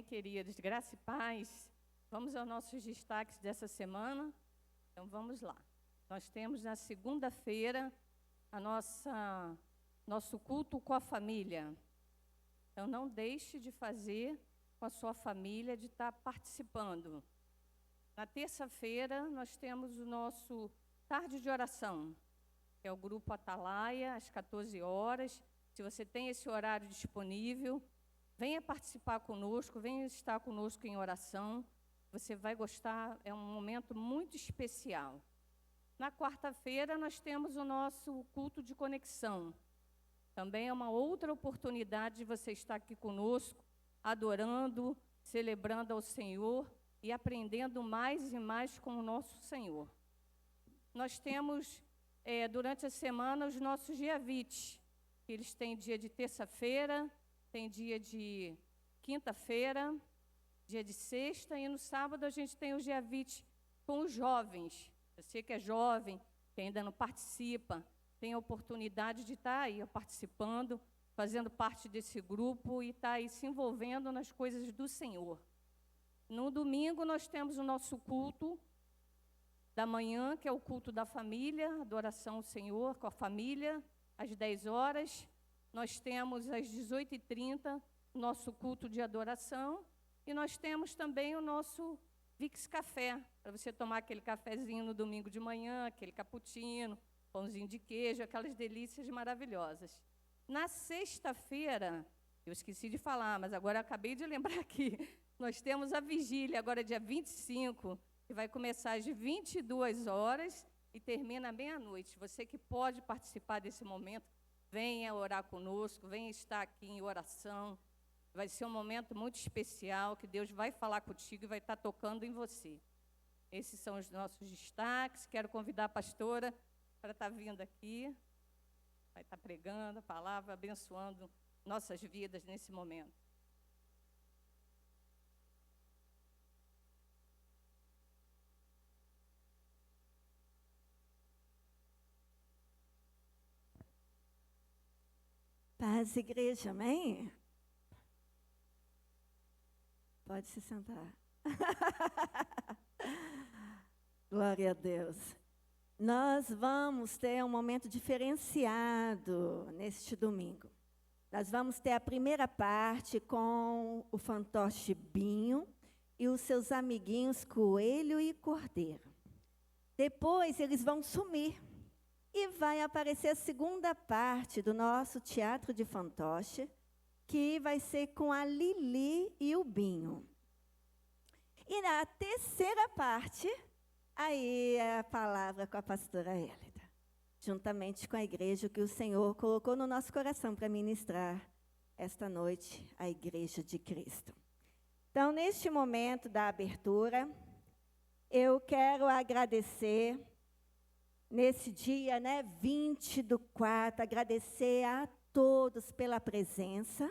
Amém, queridos? Graça e paz. Vamos aos nossos destaques dessa semana? Então, vamos lá. Nós temos na segunda-feira nosso culto com a família. Então, não deixe de fazer com a sua família, de estar participando. Na terça-feira, nós temos o nosso tarde de oração, que é o grupo Atalaia, às 14 horas. Se você tem esse horário disponível, venha participar conosco, venha estar conosco em oração. Você vai gostar, é um momento muito especial. Na quarta-feira, nós temos o nosso culto de conexão. Também é uma outra oportunidade de você estar aqui conosco, adorando, celebrando ao Senhor e aprendendo mais e mais com o nosso Senhor. Nós temos, durante a semana, os nossos Giavites. Eles têm dia de terça-feira, tem dia de quinta-feira, dia de sexta, e no sábado a gente tem o Giavite com os jovens. Você que é jovem, que ainda não participa, tem a oportunidade de estar aí participando, fazendo parte desse grupo e estar aí se envolvendo nas coisas do Senhor. No domingo nós temos o nosso culto da manhã, que é o culto da família, adoração ao Senhor com a família, às 10 horas. Nós temos às 18h30 o nosso culto de adoração e nós temos também o nosso Vix Café, para você tomar aquele cafezinho no domingo de manhã, aquele cappuccino, pãozinho de queijo, aquelas delícias maravilhosas. Na sexta-feira, eu esqueci de falar, mas agora eu acabei de lembrar aqui, nós temos a vigília, agora dia 25, que vai começar às 22 horas e termina à meia-noite. Você que pode participar desse momento, venha orar conosco, venha estar aqui em oração. Vai ser um momento muito especial, que Deus vai falar contigo e vai estar tocando em você. Esses são os nossos destaques. Quero convidar a pastora para estar vindo aqui. Vai estar pregando a palavra, abençoando nossas vidas nesse momento. Paz, igreja, amém? Pode se sentar. Glória a Deus. Nós vamos ter um momento diferenciado neste domingo. Nós vamos ter a primeira parte com o fantoche Binho e os seus amiguinhos Coelho e Cordeiro. Depois eles vão sumir. E vai aparecer a segunda parte do nosso teatro de fantoche, que vai ser com a Lili e o Binho. E na terceira parte, aí é a palavra com a pastora Hélida, juntamente com a igreja que o Senhor colocou no nosso coração para ministrar esta noite, a Igreja de Cristo. Então, neste momento da abertura, eu quero agradecer. Nesse dia, 20/4, agradecer a todos pela presença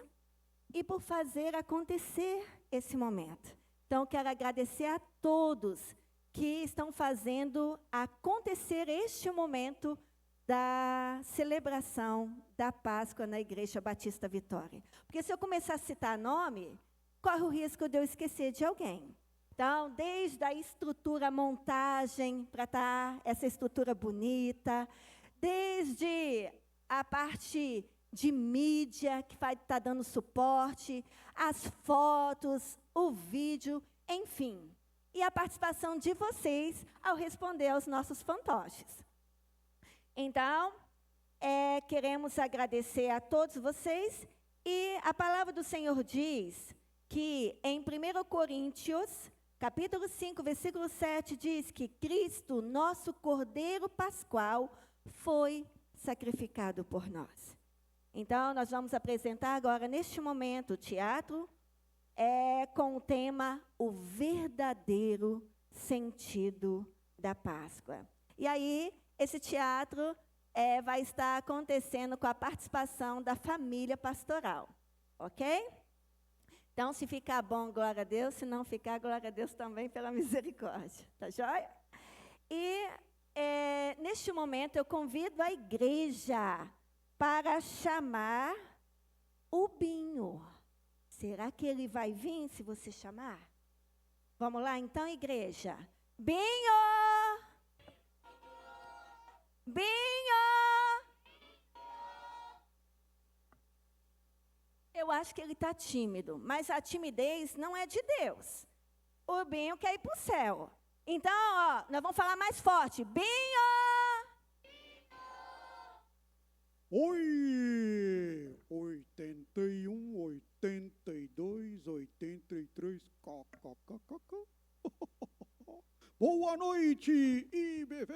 e por fazer acontecer esse momento. Então, quero agradecer a todos que estão fazendo acontecer este momento da celebração da Páscoa na Igreja Batista Vitória. Porque se eu começar a citar nome, corre o risco de eu esquecer de alguém. Então, desde a estrutura, a montagem, para estar essa estrutura bonita, desde a parte de mídia, que vai estar dando suporte, as fotos, o vídeo, enfim. E a participação de vocês ao responder aos nossos fantoches. Então, queremos agradecer a todos vocês. E a palavra do Senhor diz que em 1 Coríntios... Capítulo 5, versículo 7, diz que Cristo, nosso Cordeiro Pascual, foi sacrificado por nós. Então, nós vamos apresentar agora, neste momento, o teatro com o tema O Verdadeiro Sentido da Páscoa. E aí, esse teatro vai estar acontecendo com a participação da família pastoral. Ok? Então, se ficar bom, glória a Deus. Se não ficar, glória a Deus também pela misericórdia. Tá joia? E, neste momento, eu convido a igreja para chamar o Binho. Será que ele vai vir se você chamar? Vamos lá então, igreja. Binho! Binho! Eu acho que ele está tímido, mas a timidez não é de Deus. O Binho quer ir para o céu. Então, ó, nós vamos falar mais forte. Binho! Oi! 81, 82, 83, kkkk. Boa noite, IBV!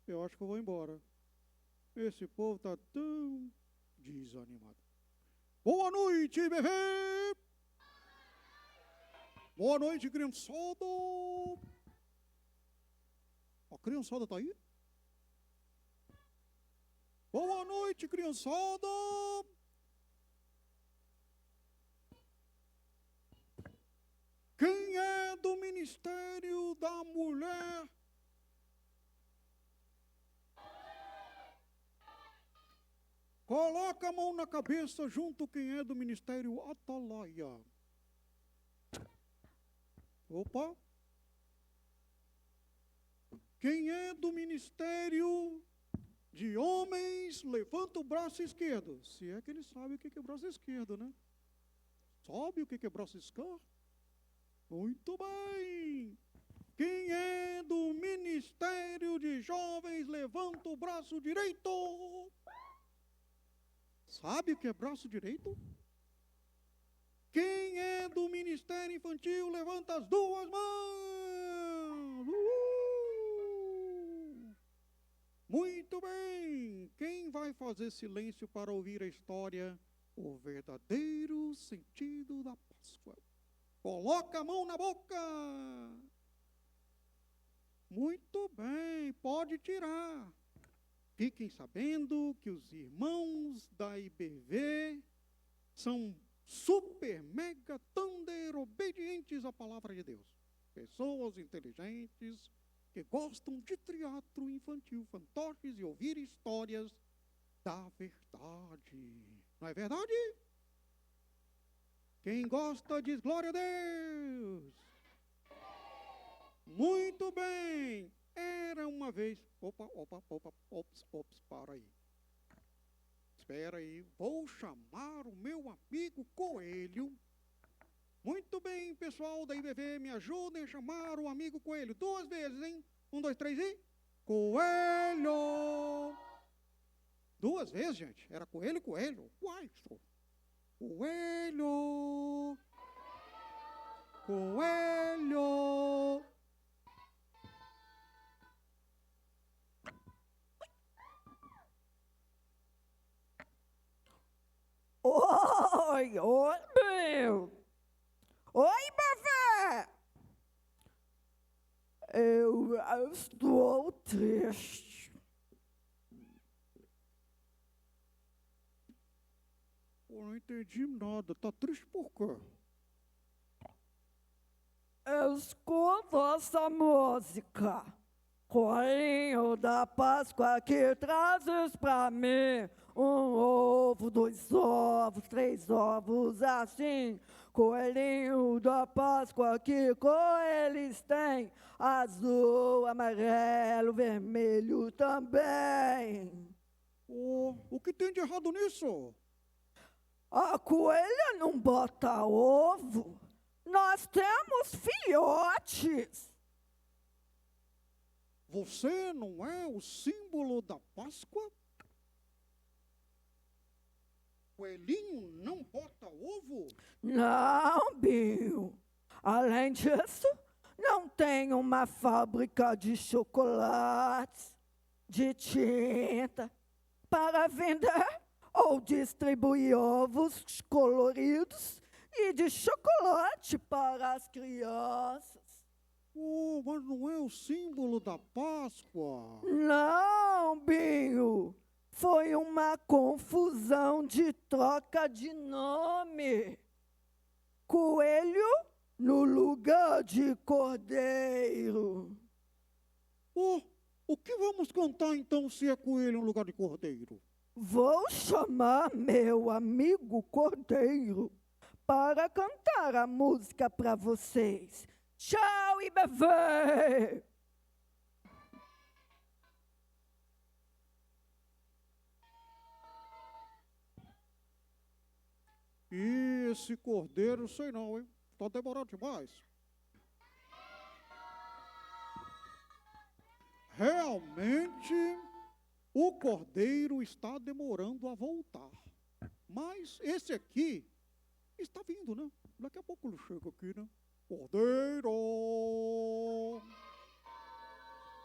Eu acho que eu vou embora. Esse povo está tão desanimado. Boa noite, IBV! Boa noite, criançada! A criançada está aí? Boa noite, criançada! Quem é do Ministério da Mulher? Coloca a mão na cabeça junto quem é do Ministério Atalaia. Opa! Quem é do Ministério de Homens, levanta o braço esquerdo. Se é que ele sabe o que é braço esquerdo, né? Sabe o que é braço esquerdo? Muito bem! Quem é do Ministério de Jovens, levanta o braço direito. Sabe o que é braço direito? Quem é do Ministério Infantil, levanta as duas mãos. Muito bem! Quem vai fazer silêncio para ouvir a história, o verdadeiro sentido da Páscoa? Coloca a mão na boca! Muito bem, pode tirar. Fiquem sabendo que os irmãos da IBV são super, mega, thunder, obedientes à palavra de Deus. Pessoas inteligentes que gostam de teatro infantil, fantoches e ouvir histórias da verdade. Não é verdade? Quem gosta diz glória a Deus. Muito bem. Era uma vez... Ops, para aí. Espera aí, vou chamar o meu amigo Coelho. Muito bem, pessoal da IBV, me ajudem a chamar o amigo Coelho. 2 vezes, hein? 1, 2, 3 e... Coelho! 2 vezes, gente. Era Coelho. Uai, Coelho! Coelho! Oi, meu! Oi, bebê! Eu estou triste. Eu não entendi nada. Tá triste por quê? Escuta essa música. Coelhinho da Páscoa que trazes pra mim 1 ovo, 2 ovos, 3 ovos, assim. Coelhinho da Páscoa, que cor eles têm? Azul, amarelo, vermelho também. O que tem de errado nisso? A coelha não bota ovo. Nós temos filhotes. Você não é o símbolo da Páscoa? Coelhinho não bota ovo? Não, Binho. Além disso, não tem uma fábrica de chocolates, de tinta, para vender ou distribuir ovos coloridos e de chocolate para as crianças. Mas não é o símbolo da Páscoa. Não, Binho. Foi uma confusão de troca de nome. Coelho no lugar de cordeiro. O que vamos cantar então se é coelho no lugar de cordeiro? Vou chamar meu amigo Cordeiro para cantar a música para vocês. Tchau, IBV! E esse cordeiro, sei não, hein? Tá demorando demais. Realmente, o cordeiro está demorando a voltar. Mas esse aqui está vindo, né? Daqui a pouco ele chega aqui, né? Cordeiro!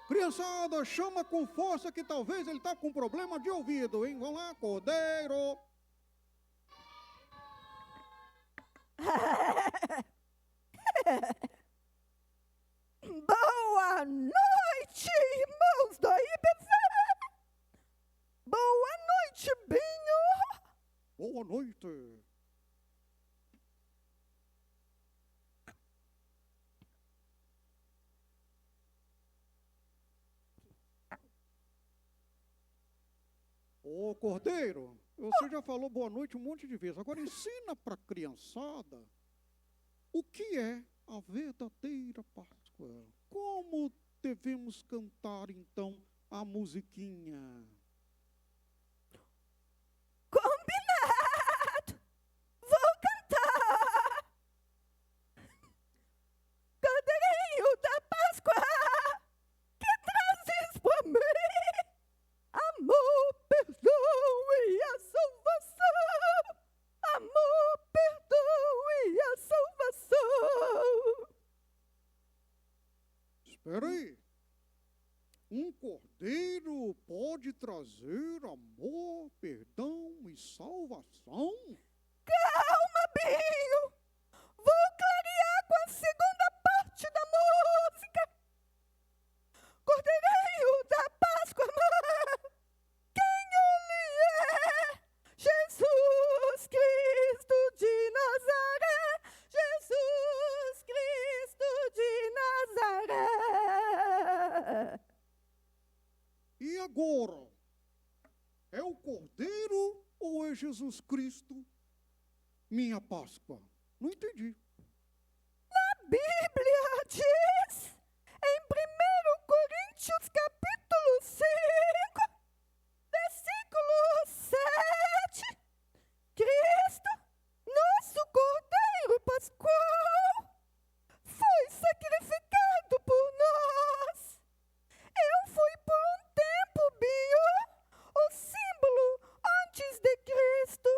Criançada, chama com força que talvez ele está com problema de ouvido, hein? Vamos lá, cordeiro! Boa noite, irmãos da IBV! Boa noite, Binho! Boa noite! Ô, cordeiro, você já falou boa noite um monte de vezes. Agora ensina para a criançada o que é a verdadeira Páscoa. Como devemos cantar, então, a musiquinha? Combinado! Vou cantar! Cordeirinho da Páscoa, que trazes por mim amor, perdão e a salvação. Amor, perdão e a salvação. Espera aí. Um cordeiro pode trazer amor, perdão e salvação? Calma, Binho! Vou clarear com a segunda parte da música. Cordeirinho da Páscoa, quem ele é? Jesus Cristo de Nazaré. Jesus Cristo de Nazaré. E agora? É o cordeiro ou é Jesus Cristo, minha Páscoa? Não entendi. A Bíblia diz, em 1 Coríntios capítulo 5, versículo 7, Cristo, nosso Cordeiro Pascual, foi sacrificado por nós. Eu fui por um tempo, Binho, o símbolo antes de Cristo,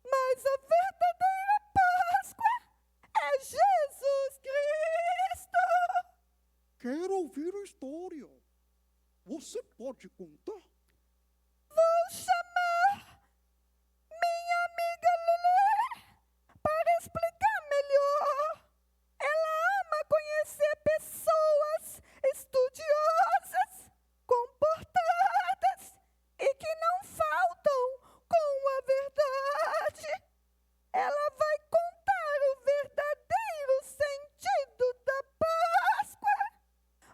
mas a verdadeira Páscoa é Jesus Cristo. Quero ouvir a história. Você pode contar? Vou chamar minha amiga Lelê para explicar melhor. Ela ama conhecer pessoas estudiosas, comportadas e que não faltam com a verdade. Ela vai contar o verdadeiro sentido da Páscoa.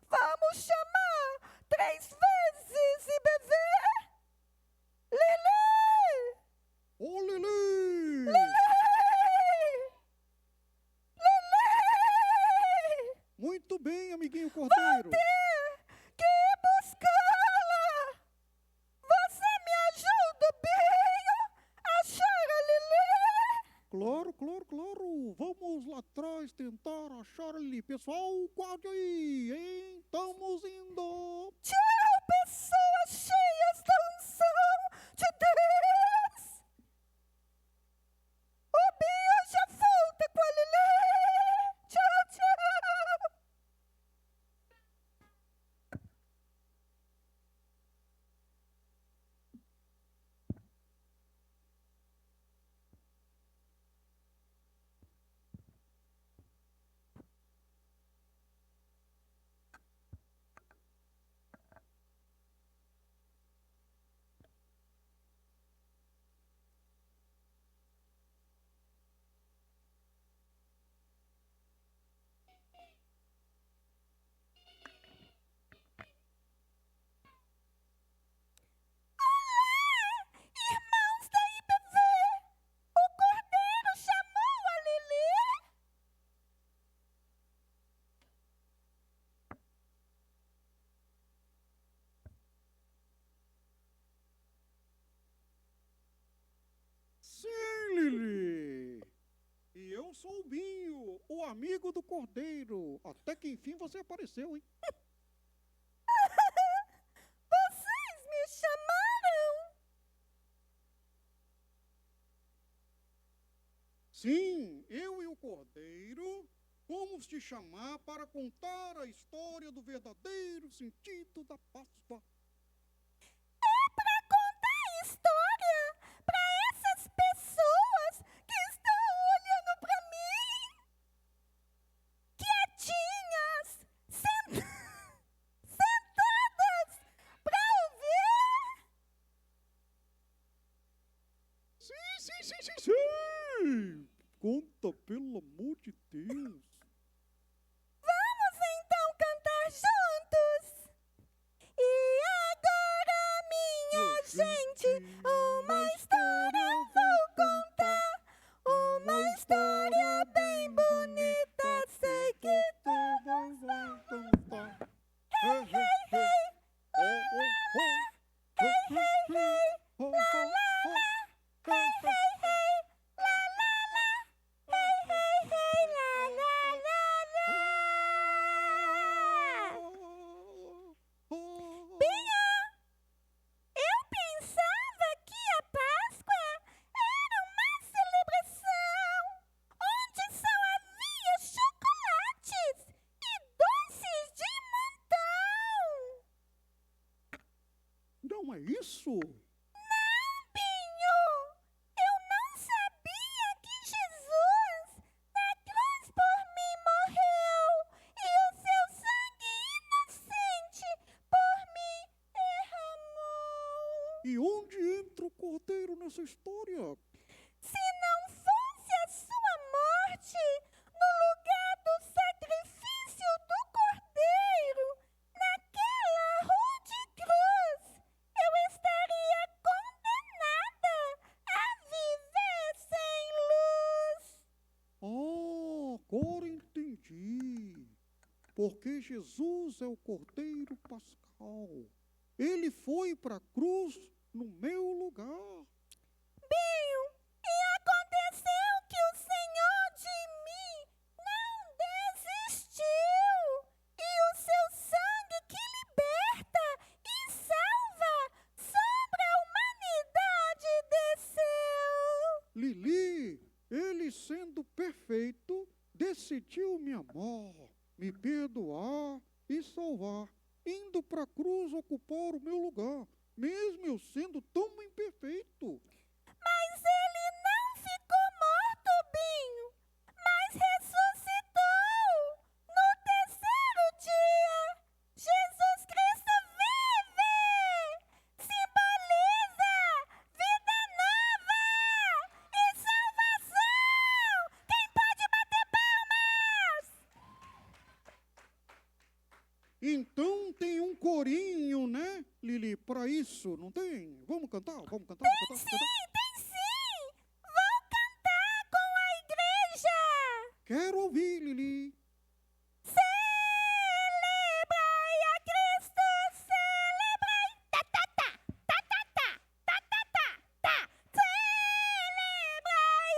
Vamos chamar 3 vezes IBV. Lelê! Ô, Lili! Lelê! Lelê! Muito bem, amiguinho cordeiro. Que ir buscá-la! Você me ajuda, Binho, a achar a Lelê? Claro, claro, claro. Vamos lá atrás tentar achar ali. Pessoal, guarde aí, hein? Estamos indo. Tchau, pessoas cheias da unção de Deus! O Binho já volta com a Lelê! Tchau, tchau! amigo do Cordeiro. Até que enfim você apareceu, hein? Vocês me chamaram? Sim, eu e o Cordeiro vamos te chamar para contar a história do verdadeiro sentido da Páscoa. É para contar a história para essas pessoas que estão olhando para mim, quietinhas, sentadas para ouvir. Sim. Conta, pelo amor de Deus. Vamos então cantar juntos. E agora, minha gente, uma história eu vou contar. Uma história bem bonita, sei que todos vão cantar. Hey, hey, hey, hey, hey, hey, la la la, hey, hey, hey, la la la, hey, hey, hey, la la la la. Binha, eu pensava que a Páscoa era uma celebração onde só havia chocolates e doces de montão. Não é isso? Não, Binho, eu não sabia que Jesus na cruz por mim morreu e o seu sangue inocente por mim derramou. E onde entra o Cordeiro nessa história? Se não fosse a sua morte no lugar do sacrifício do Cordeiro, naquela rude cruz, eu estaria condenada a viver sem luz. Agora entendi. Porque Jesus é o Cordeiro Pascal. Ele foi para a cruz no meu lugar. Binho, e aconteceu que o Senhor de mim não desistiu, e o seu sangue que liberta e salva sobre a humanidade desceu. Lili, ele sendo perfeito, decidiu me amar, me perdoar e salvar, indo para a cruz ocupar o meu lugar, mesmo eu sendo tão imperfeito. Mas ele não ficou morto, Binho, mas ressuscitou. No terceiro dia, Jesus Cristo vive, simboliza vida nova e salvação. Quem pode bater palmas? Então tem um corinho, né, Lili, para isso, não tem? Vamos cantar? Vamos cantar? Tem sim, vou cantar com a igreja. Quero ouvir, Lili. Celebrai a Cristo, celebrai, tá, tá, tá, tá, tá, tá, tá, tá, tá, tá. Celebrai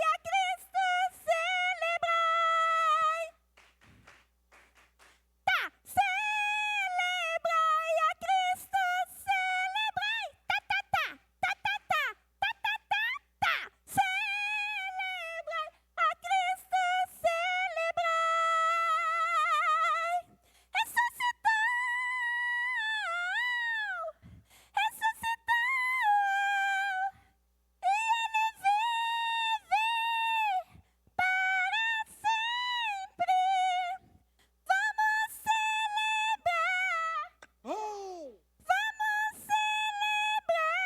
a Cristo, celebrai. Tá, celebrai a Cristo, celebrai, tá, tá, tá, tá, tá, tá, tá, tá, tá, tá. Celebrai a Cristo, celebrai. Ressuscitou! Ressuscitou! E ele vive para sempre. Vamos celebrar! Oh! Vamos celebrar!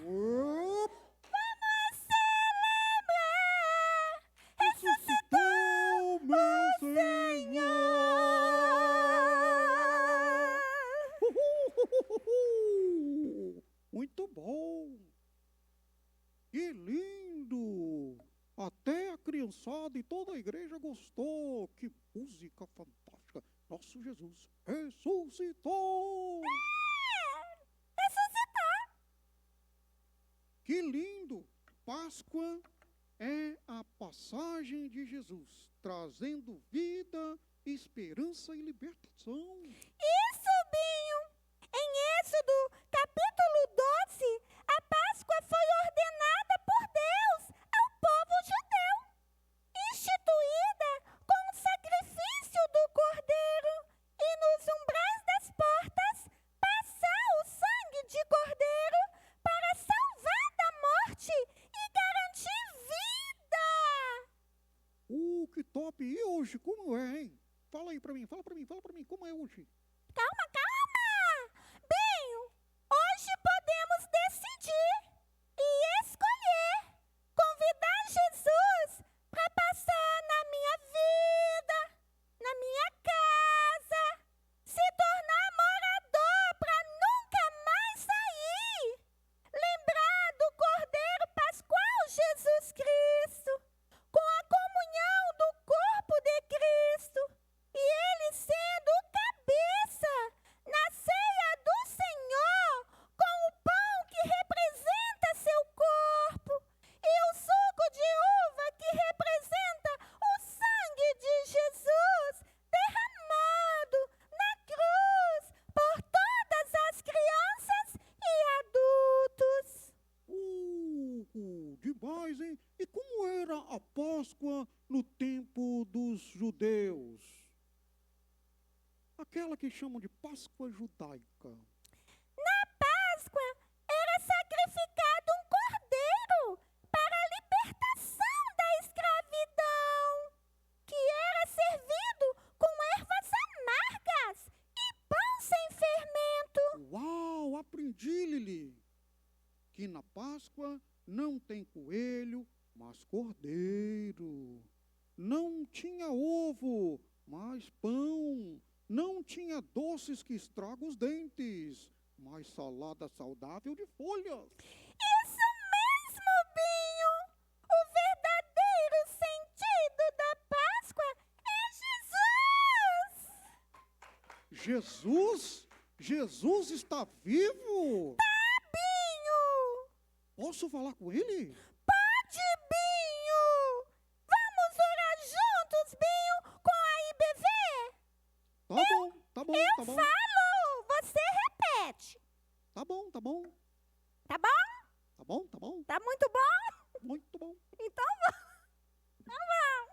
Op! Vamos celebrar! Ressuscitou, meu Senhor! Muito bom! Que lindo! Até a criançada e toda a igreja gostou. Que música fantástica! Nosso Jesus ressuscitou! Ressuscitar! Que lindo! Páscoa é a passagem de Jesus, trazendo vida, esperança e libertação. Isso, Binho! Em Êxodo, capítulo 12, a Páscoa foi ordenada por Deus ao povo judeu, instituída com o sacrifício do cordeiro e nos umbrais das portas passar o sangue de cordeiro para salvar da morte e garantir vida. Que top! E hoje, como é, hein? Fala aí pra mim, como é hoje? Calma, calma! Binho, hoje podemos decidir e escolher convidar Jesus para passar na minha vida, na minha casa, se tornar morador para nunca mais sair. Lembrar do Cordeiro Pascual Jesus Cristo, com a comunhão do corpo de Cristo, e Ele sendo o cabeça na ceia do Senhor, com o pão que representa seu corpo e o suco de uva que representa o sangue de Jesus derramado na cruz por todas as crianças e adultos. Demais, hein? E como era a Páscoa no tempo dos judeus? Aquela que chamam de Páscoa judaica. Na Páscoa era sacrificado um cordeiro para a libertação da escravidão, que era servido com ervas amargas e pão sem fermento. Uau, aprendi, Lili, que na Páscoa não tem coelho, mas cordeiro. Não tinha ovo, mas pão. Não tinha doces que estragam os dentes, mas salada saudável de folhas. Isso mesmo, Binho! O verdadeiro sentido da Páscoa é Jesus! Jesus? Jesus está vivo? Binho! Posso falar com ele? Pode, Binho! Vamos orar juntos, Binho, com a IBV? Tá bom. Eu falo, você repete. Tá bom. Tá bom? Tá bom. Tá muito bom? Muito bom. Então vamos.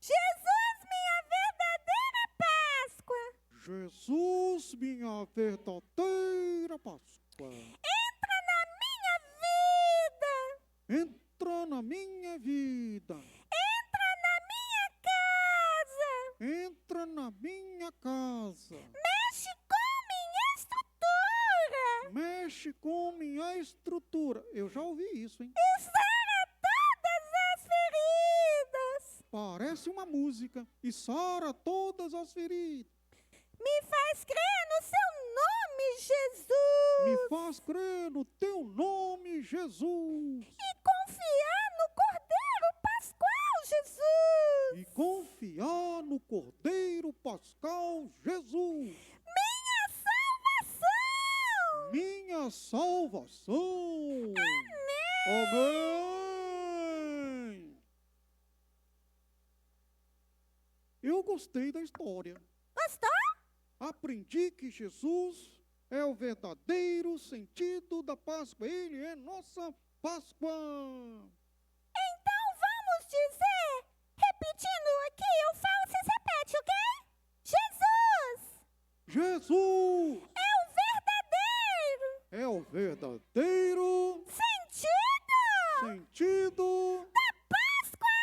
Jesus, minha verdadeira Páscoa. Jesus, minha verdadeira Páscoa. Entra na minha vida. Entra na minha vida. Entra na minha casa. Entra na minha casa. Mexe com minha estrutura. Mexe com minha estrutura. Eu já ouvi isso, hein? E sara todas as feridas. Parece uma música. E sara todas as feridas. Me faz crer no seu nome, Jesus. Me faz crer no teu nome, Jesus. E confiar no Cordeiro Pascual, Jesus. E confiar no Cordeiro Pascal, Jesus. Minha salvação. Minha salvação. Amém. Eu gostei da história. Gostou? Aprendi que Jesus é o verdadeiro sentido da Páscoa. Ele é nossa Páscoa. Então vamos dizer, repetindo aqui, eu falo, vocês repetem, ok? Jesus Jesus é o verdadeiro é o verdadeiro sentido da Páscoa.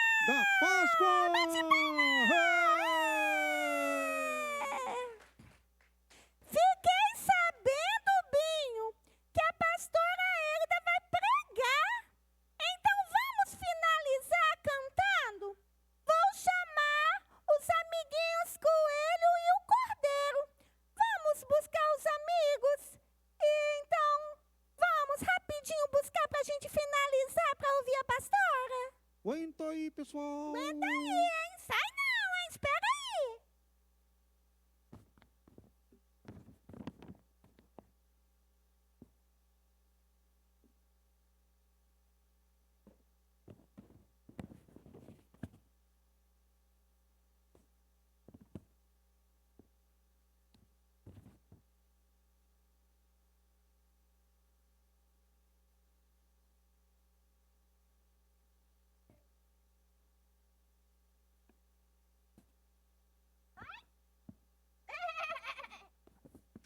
Fiquei sabendo, Binho, que a pastora Elida vai pregar. Então vamos finalizar cantando? Vou chamar os amiguinhos Coelho e o Cordeiro. Vamos buscar os amigos. E então, vamos rapidinho buscar pra gente finalizar pra ouvir a pastora. Aguenta aí, pessoal. Aguenta aí, hein? Sai não, hein? Espera aí.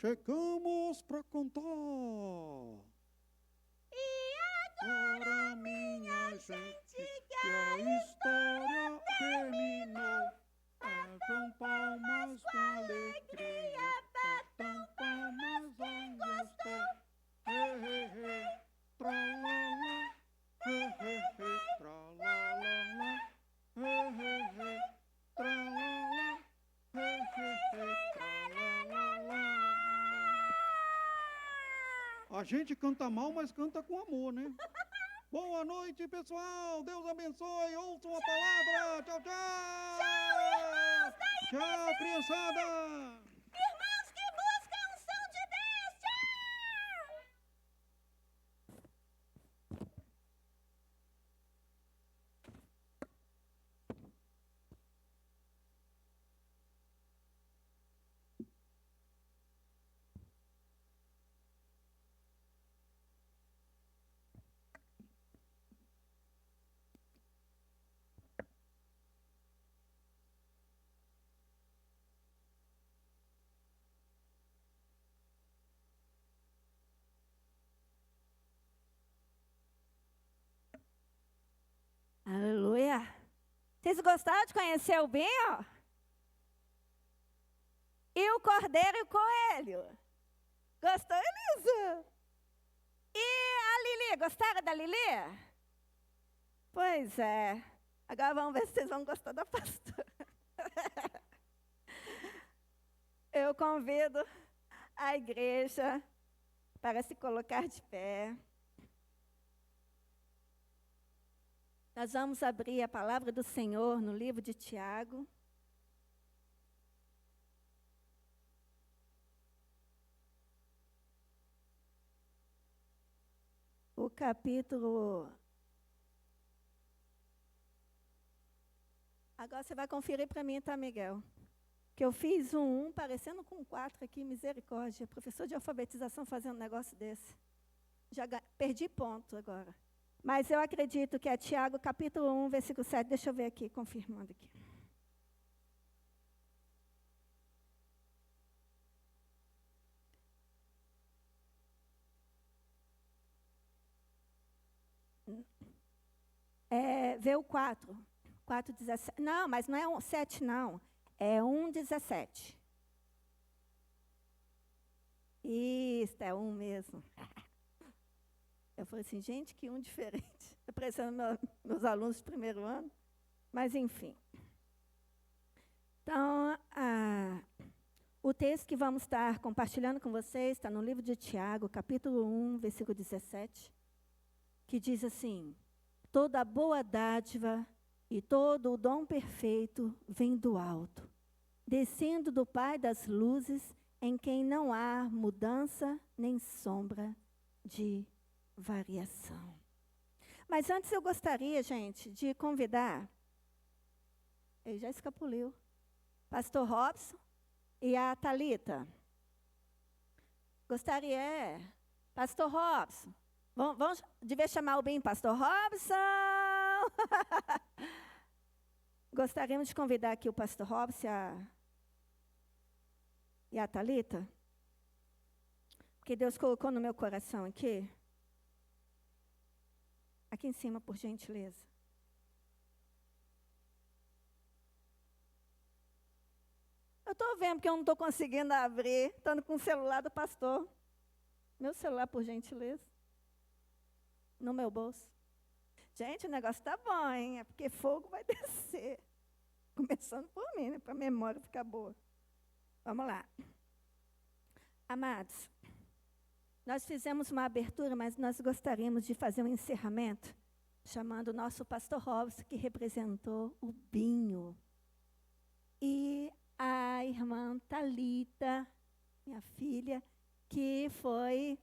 chegamos para cantar. E Agora, minha gente, que a história terminou. Batam palmas com alegria, batam palmas quem gostou. Hey, hey, hey, tra-la-la, hey, hey, hey, tra-la-la-la, hey, hey, hey, tra-la-la, hey, hey, hey, tra-la-la-la. A gente canta mal, mas canta com amor, né? Boa noite, pessoal. Deus abençoe. Ouçam a palavra. Tchau, tchau. Tchau, criançada. irmãos que buscam a unção de Deus, tchau! Aleluia! Vocês gostaram de conhecer o Binho? E o Cordeiro e o Coelho? Gostou, Elisa? E a Lili, gostaram da Lili? Pois é. Agora vamos ver se vocês vão gostar da pastora. Eu convido a igreja para se colocar de pé. Nós vamos abrir a palavra do Senhor no livro de Tiago. O capítulo... Agora você vai conferir para mim, tá, Miguel? Que eu fiz um 1 parecendo com 4 aqui, misericórdia. Professor de alfabetização fazendo um negócio desse. Já perdi ponto agora. Mas eu acredito que é Tiago, capítulo 1, versículo 7. Deixa eu ver aqui, confirmando aqui. Vê o 4. 4, 17. Não, mas não é 7, não. É 1, 17. Isso, é 1 mesmo. Eu falei assim, gente, que 1 diferente. Estou parecendo meus alunos de primeiro ano. Mas, enfim. Então, o texto que vamos estar compartilhando com vocês está no livro de Tiago, capítulo 1, versículo 17, que diz assim: toda boa dádiva e todo o dom perfeito vem do alto, descendo do Pai das luzes, em quem não há mudança nem sombra de variação. Mas antes eu gostaria, gente, de convidar, ele já escapuliu, pastor Robson e a Thalita. Gostaria, pastor Robson, vamos devia chamar o bem pastor Robson. Gostaríamos de convidar aqui o pastor Robson e a Thalita, porque Deus colocou no meu coração aqui. Aqui em cima, por gentileza. Eu estou vendo porque eu não estou conseguindo abrir, estando com o celular do pastor. Meu celular, por gentileza. No meu bolso. Gente, o negócio está bom, hein? É porque fogo vai descer. Começando por mim, né? Para a memória ficar boa. Vamos lá. Amados, nós fizemos uma abertura, mas nós gostaríamos de fazer um encerramento, chamando o nosso pastor Robson, que representou o Binho. E a irmã Thalita, minha filha, que foi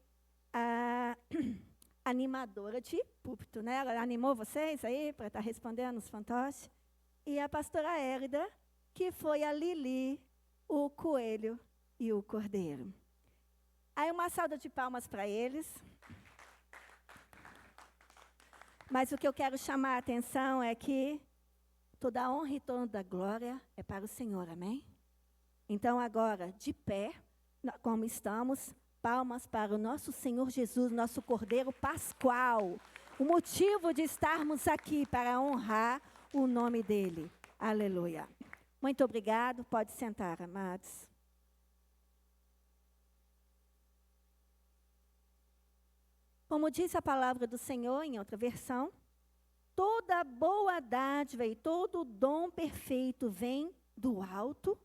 a animadora de púlpito, né? Ela animou vocês aí para estar respondendo os fantoches. E a pastora Érida, que foi a Lili, o coelho e o cordeiro. Aí uma salva de palmas para eles. Mas o que eu quero chamar a atenção é que toda a honra e toda a glória é para o Senhor, amém? Então agora, de pé, como estamos, palmas para o nosso Senhor Jesus, nosso Cordeiro Pascual. O motivo de estarmos aqui para honrar o nome dele. Aleluia. Muito obrigado. Pode sentar, amados. Como diz a palavra do Senhor em outra versão, toda boa dádiva e todo dom perfeito vem do alto,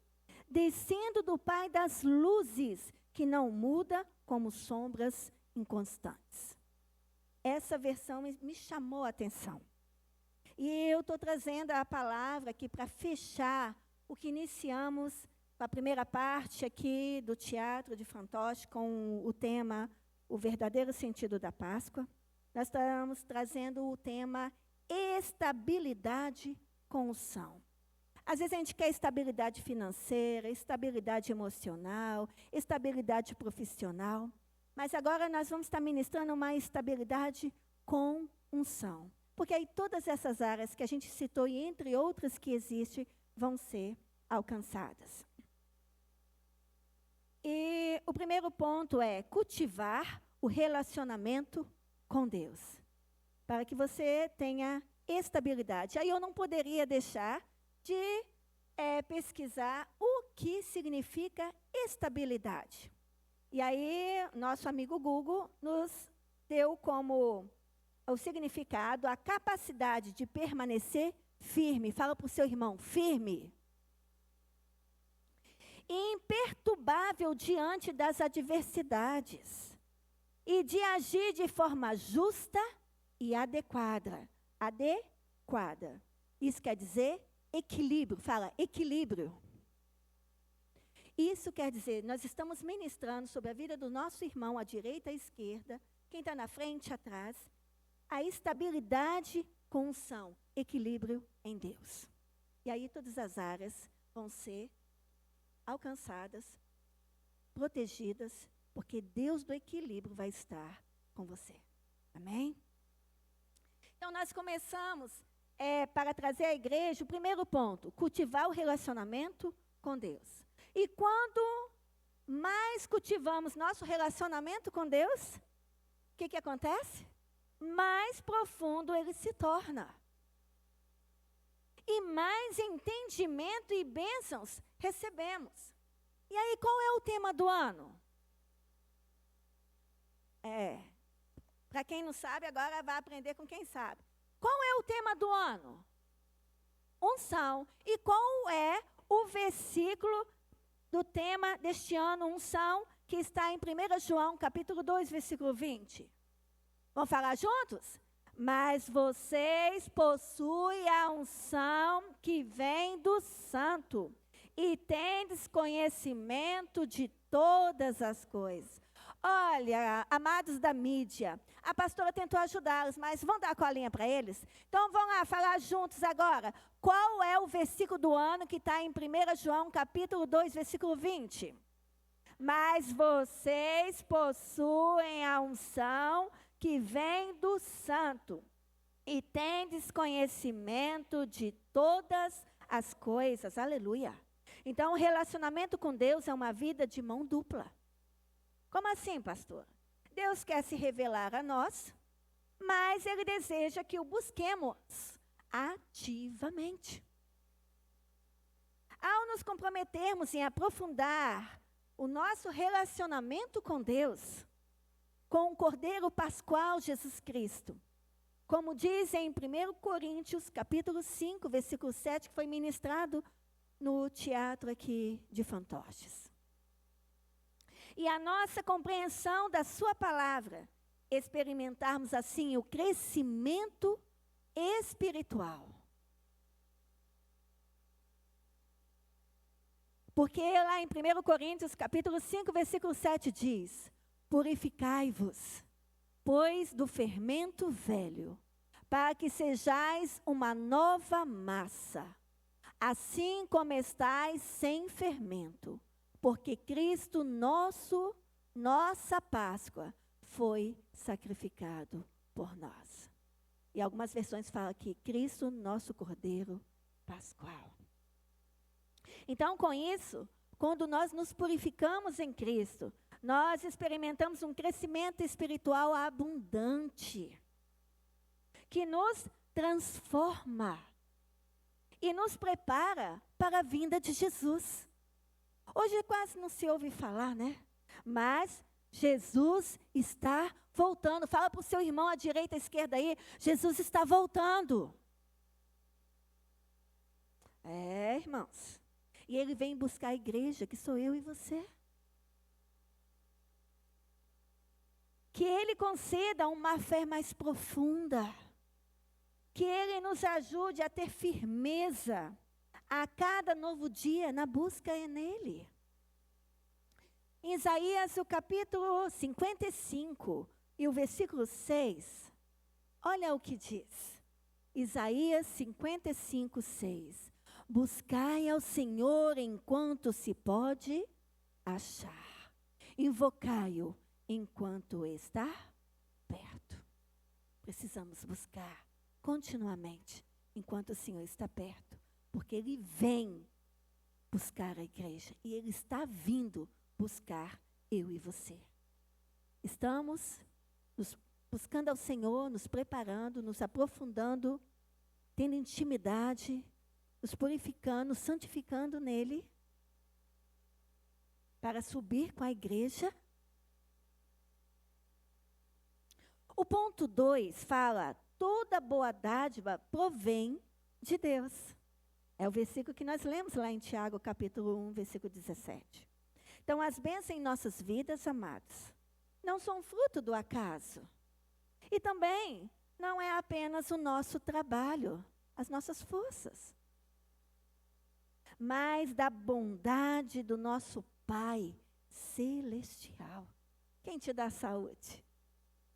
descendo do Pai das luzes, que não muda como sombras inconstantes. Essa versão me chamou a atenção. E eu estou trazendo a palavra aqui para fechar o que iniciamos com a primeira parte aqui do Teatro de Fantoche, com o tema O Verdadeiro Sentido da Páscoa. Nós estamos trazendo o tema Estabilidade com unção. Às vezes a gente quer estabilidade financeira, estabilidade emocional, estabilidade profissional. Mas agora nós vamos estar ministrando uma estabilidade com unção. Porque aí todas essas áreas que a gente citou, e entre outras que existem, vão ser alcançadas. E o primeiro ponto é cultivar o relacionamento com Deus. Para que você tenha estabilidade. Aí eu não poderia deixar de pesquisar o que significa estabilidade. E aí, nosso amigo Google nos deu como o significado, a capacidade de permanecer firme. Fala para o seu irmão, firme. Imperturbável diante das adversidades. E de agir de forma justa e adequada. Adequada. Isso quer dizer equilíbrio. Fala, equilíbrio. Isso quer dizer, nós estamos ministrando sobre a vida do nosso irmão, à direita e à esquerda, quem está na frente e atrás, a estabilidade com unção, equilíbrio em Deus. E aí todas as áreas vão ser alcançadas, protegidas, porque Deus do equilíbrio vai estar com você. Amém? Então nós começamos para trazer à igreja o primeiro ponto, cultivar o relacionamento com Deus. E quando mais cultivamos nosso relacionamento com Deus, o que acontece? Mais profundo ele se torna. E mais entendimento e bênçãos recebemos. E aí, qual é o tema do ano? Para quem não sabe, agora vai aprender com quem sabe. Qual é o tema do ano? Unção. E qual é o versículo do tema deste ano, unção, que está em 1 João, capítulo 2, versículo 20. Vamos falar juntos? Mas vocês possuem a unção que vem do Santo, e tendes conhecimento de todas as coisas. Olha, amados da mídia, a pastora tentou ajudá-los, mas vão dar a colinha para eles? Então vamos lá falar juntos agora. Qual é o versículo do ano que está em 1 João, capítulo 2, versículo 20? Mas vocês possuem a unção que vem do Santo, e tendes conhecimento de todas as coisas. Aleluia. Então, o relacionamento com Deus é uma vida de mão dupla. Como assim, pastor? Deus quer se revelar a nós, mas Ele deseja que o busquemos ativamente. Ao nos comprometermos em aprofundar o nosso relacionamento com Deus, com o Cordeiro Pascual Jesus Cristo, como diz em 1 Coríntios, capítulo 5, versículo 7, que foi ministrado no teatro aqui de Fantoches. E a nossa compreensão da sua palavra, experimentarmos assim o crescimento espiritual. Porque lá em 1 Coríntios, capítulo 5, versículo 7 diz: purificai-vos, pois do fermento velho, para que sejais uma nova massa, assim como estais sem fermento, porque Cristo nossa Páscoa, foi sacrificado por nós. E algumas versões falam aqui, Cristo, nosso Cordeiro Pascual. Então, com isso, quando nós nos purificamos em Cristo, nós experimentamos um crescimento espiritual abundante, que nos transforma e nos prepara para a vinda de Jesus. Hoje quase não se ouve falar, né? Mas Jesus está voltando. Fala para o seu irmão à direita, à esquerda aí, Jesus está voltando. Irmãos. E Ele vem buscar a igreja, que sou eu e você. Que Ele conceda uma fé mais profunda. Que Ele nos ajude a ter firmeza a cada novo dia na busca nele. Em Isaías, o capítulo 55 e o versículo 6, olha o que diz. Isaías 55, 6. Buscai ao Senhor enquanto se pode achar. Invocai-o enquanto está perto. Precisamos buscar continuamente enquanto o Senhor está perto. Porque Ele vem buscar a igreja. E Ele está vindo buscar eu e você. Estamos buscando ao Senhor, nos preparando, nos aprofundando, tendo intimidade, nos purificando, santificando nele, para subir com a igreja. O ponto 2 fala, toda boa dádiva provém de Deus. É o versículo que nós lemos lá em Tiago, capítulo 1, versículo 17. Então, as bênçãos em nossas vidas, amados, não são fruto do acaso. E também não é apenas o nosso trabalho, as nossas forças, mas da bondade do nosso Pai celestial. Quem te dá saúde?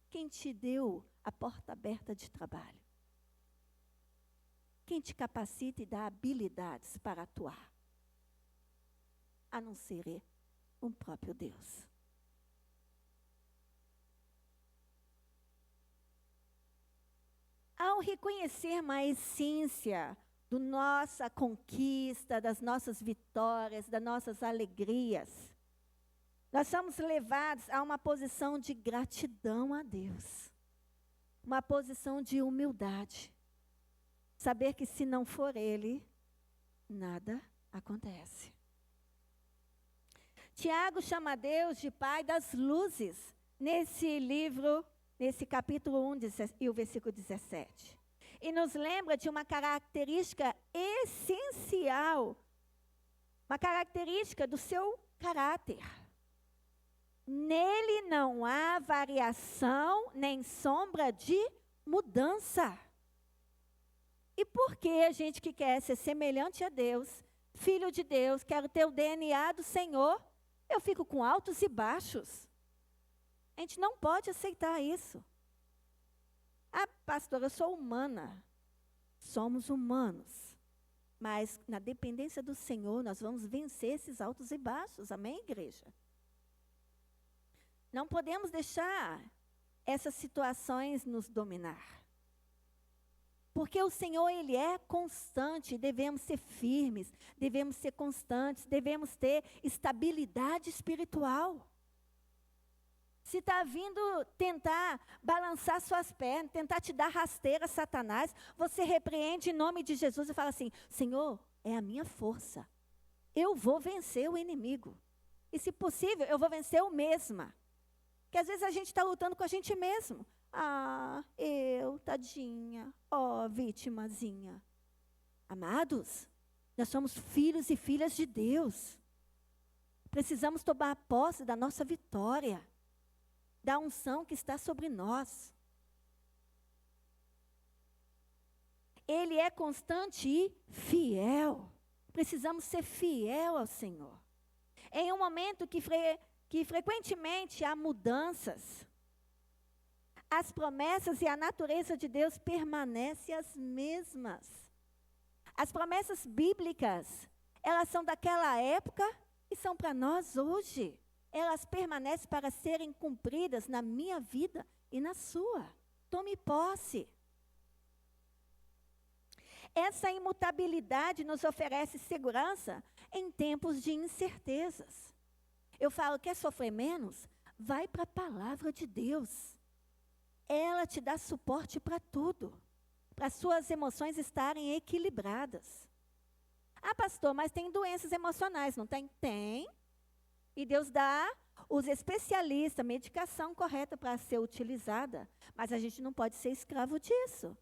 Quem te deu a porta aberta de trabalho? Quem te capacita e dá habilidades para atuar? A não ser o próprio Deus. Ao reconhecer a essência da nossa conquista, das nossas vitórias, das nossas alegrias, nós somos levados a uma posição de gratidão a Deus. Uma posição de humildade. Saber que se não for Ele, nada acontece. Tiago chama Deus de Pai das luzes, nesse livro, nesse capítulo 1 e o versículo 17. E nos lembra de uma característica essencial, uma característica do seu caráter. Nele não há variação nem sombra de mudança. E por que a gente que quer ser semelhante a Deus, filho de Deus, quero ter o DNA do Senhor, eu fico com altos e baixos? A gente não pode aceitar isso. Ah, pastora, eu sou humana. Somos humanos. Mas na dependência do Senhor, nós vamos vencer esses altos e baixos. Amém, igreja? Não podemos deixar essas situações nos dominar. Porque o Senhor, Ele é constante, devemos ser firmes, devemos ser constantes, devemos ter estabilidade espiritual. Se está vindo tentar balançar suas pernas, tentar te dar rasteira, Satanás, você repreende em nome de Jesus e fala assim, Senhor, é a minha força. Eu vou vencer o inimigo. E se possível, eu vou vencer eu mesma. Porque às vezes a gente está lutando com a gente mesmo. Ah, eu, tadinha, vitimazinha. Amados, nós somos filhos e filhas de Deus. Precisamos tomar posse da nossa vitória, da unção que está sobre nós. Ele é constante e fiel. Precisamos ser fiel ao Senhor. Em um momento que frequentemente há mudanças, as promessas e a natureza de Deus permanecem as mesmas. As promessas bíblicas, elas são daquela época e são para nós hoje. Elas permanecem para serem cumpridas na minha vida e na sua. Tome posse. Essa imutabilidade nos oferece segurança em tempos de incertezas. Eu falo, quer sofrer menos? Vai para a palavra de Deus. Ela te dá suporte para tudo, para suas emoções estarem equilibradas. Ah, pastor, mas tem doenças emocionais, não tem? Tem. E Deus dá os especialistas, medicação correta para ser utilizada. Mas a gente não pode ser escravo disso.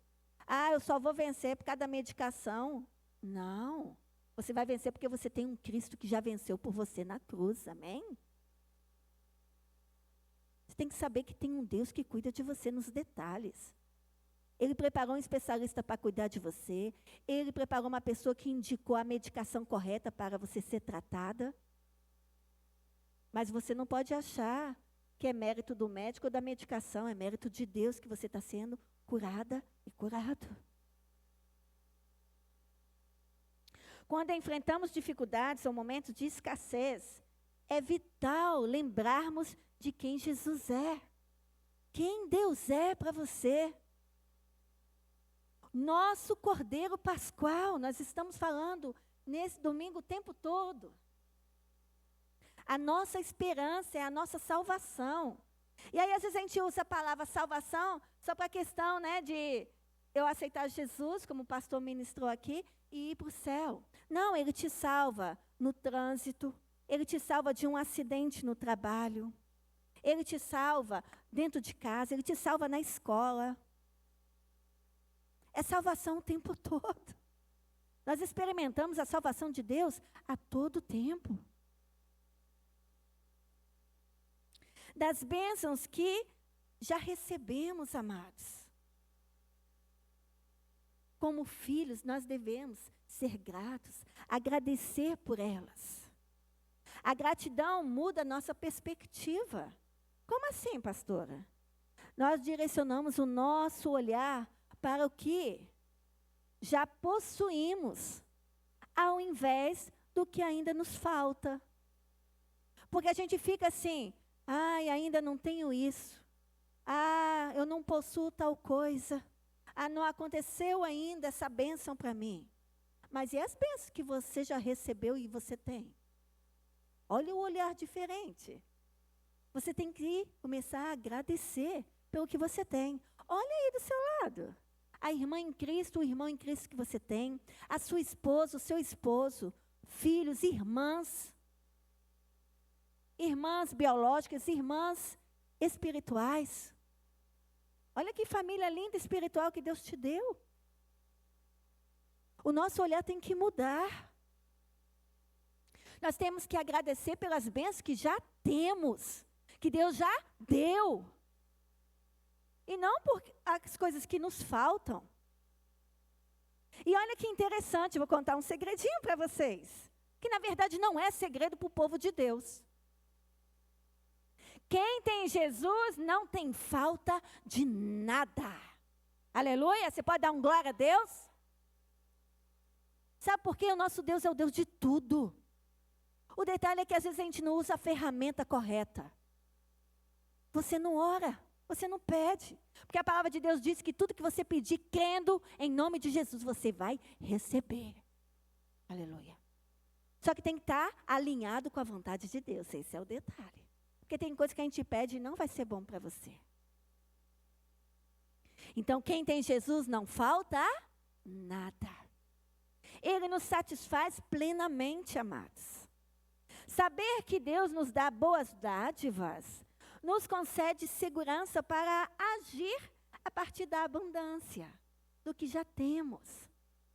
Ah, eu só vou vencer por causa da medicação. Não. Você vai vencer porque você tem um Cristo que já venceu por você na cruz. Amém? Você tem que saber que tem um Deus que cuida de você nos detalhes. Ele preparou um especialista para cuidar de você. Ele preparou uma pessoa que indicou a medicação correta para você ser tratada. Mas você não pode achar que é mérito do médico ou da medicação. É mérito de Deus que você está sendo curada e curado. Quando enfrentamos dificuldades ou momentos de escassez, é vital lembrarmos de quem Jesus é. Quem Deus é para você. Nosso Cordeiro Pascual, nós estamos falando nesse domingo o tempo todo. A nossa esperança é a nossa salvação. E aí, às vezes, a gente usa a palavra salvação só para a questão, né, de eu aceitar Jesus, como o pastor ministrou aqui, e ir para o céu. Não, Ele te salva no trânsito, Ele te salva de um acidente no trabalho, Ele te salva dentro de casa, Ele te salva na escola. É salvação o tempo todo. Nós experimentamos a salvação de Deus a todo tempo. Das bênçãos que já recebemos, amados. Como filhos, nós devemos ser gratos, agradecer por elas. A gratidão muda a nossa perspectiva. Como assim, pastora? Nós direcionamos o nosso olhar para o que já possuímos, ao invés do que ainda nos falta. Porque a gente fica assim, ai, ainda não tenho isso. Ah, eu não possuo tal coisa. Ah, não aconteceu ainda essa bênção para mim. Mas e as bênçãos que você já recebeu e você tem? Olha o olhar diferente. Você tem que começar a agradecer pelo que você tem. Olha aí do seu lado. A irmã em Cristo, o irmão em Cristo que você tem, a sua esposa, o seu esposo, filhos, irmãs, irmãs biológicas, irmãs espirituais. Olha que família linda espiritual que Deus te deu. O nosso olhar tem que mudar. Nós temos que agradecer pelas bênçãos que já temos, que Deus já deu. E não por as coisas que nos faltam. E olha que interessante, vou contar um segredinho para vocês. Que na verdade não é segredo para o povo de Deus. Quem tem Jesus não tem falta de nada. Aleluia, você pode dar um glória a Deus? Sabe por quê? O nosso Deus é o Deus de tudo. O detalhe é que às vezes a gente não usa a ferramenta correta. Você não ora. Você não pede, porque a palavra de Deus diz que tudo que você pedir, crendo em nome de Jesus, você vai receber. Aleluia. Só que tem que estar alinhado com a vontade de Deus, esse é o detalhe. Porque tem coisa que a gente pede e não vai ser bom para você. Então, quem tem Jesus não falta nada. Ele nos satisfaz plenamente, amados. Saber que Deus nos dá boas dádivas nos concede segurança para agir a partir da abundância, do que já temos.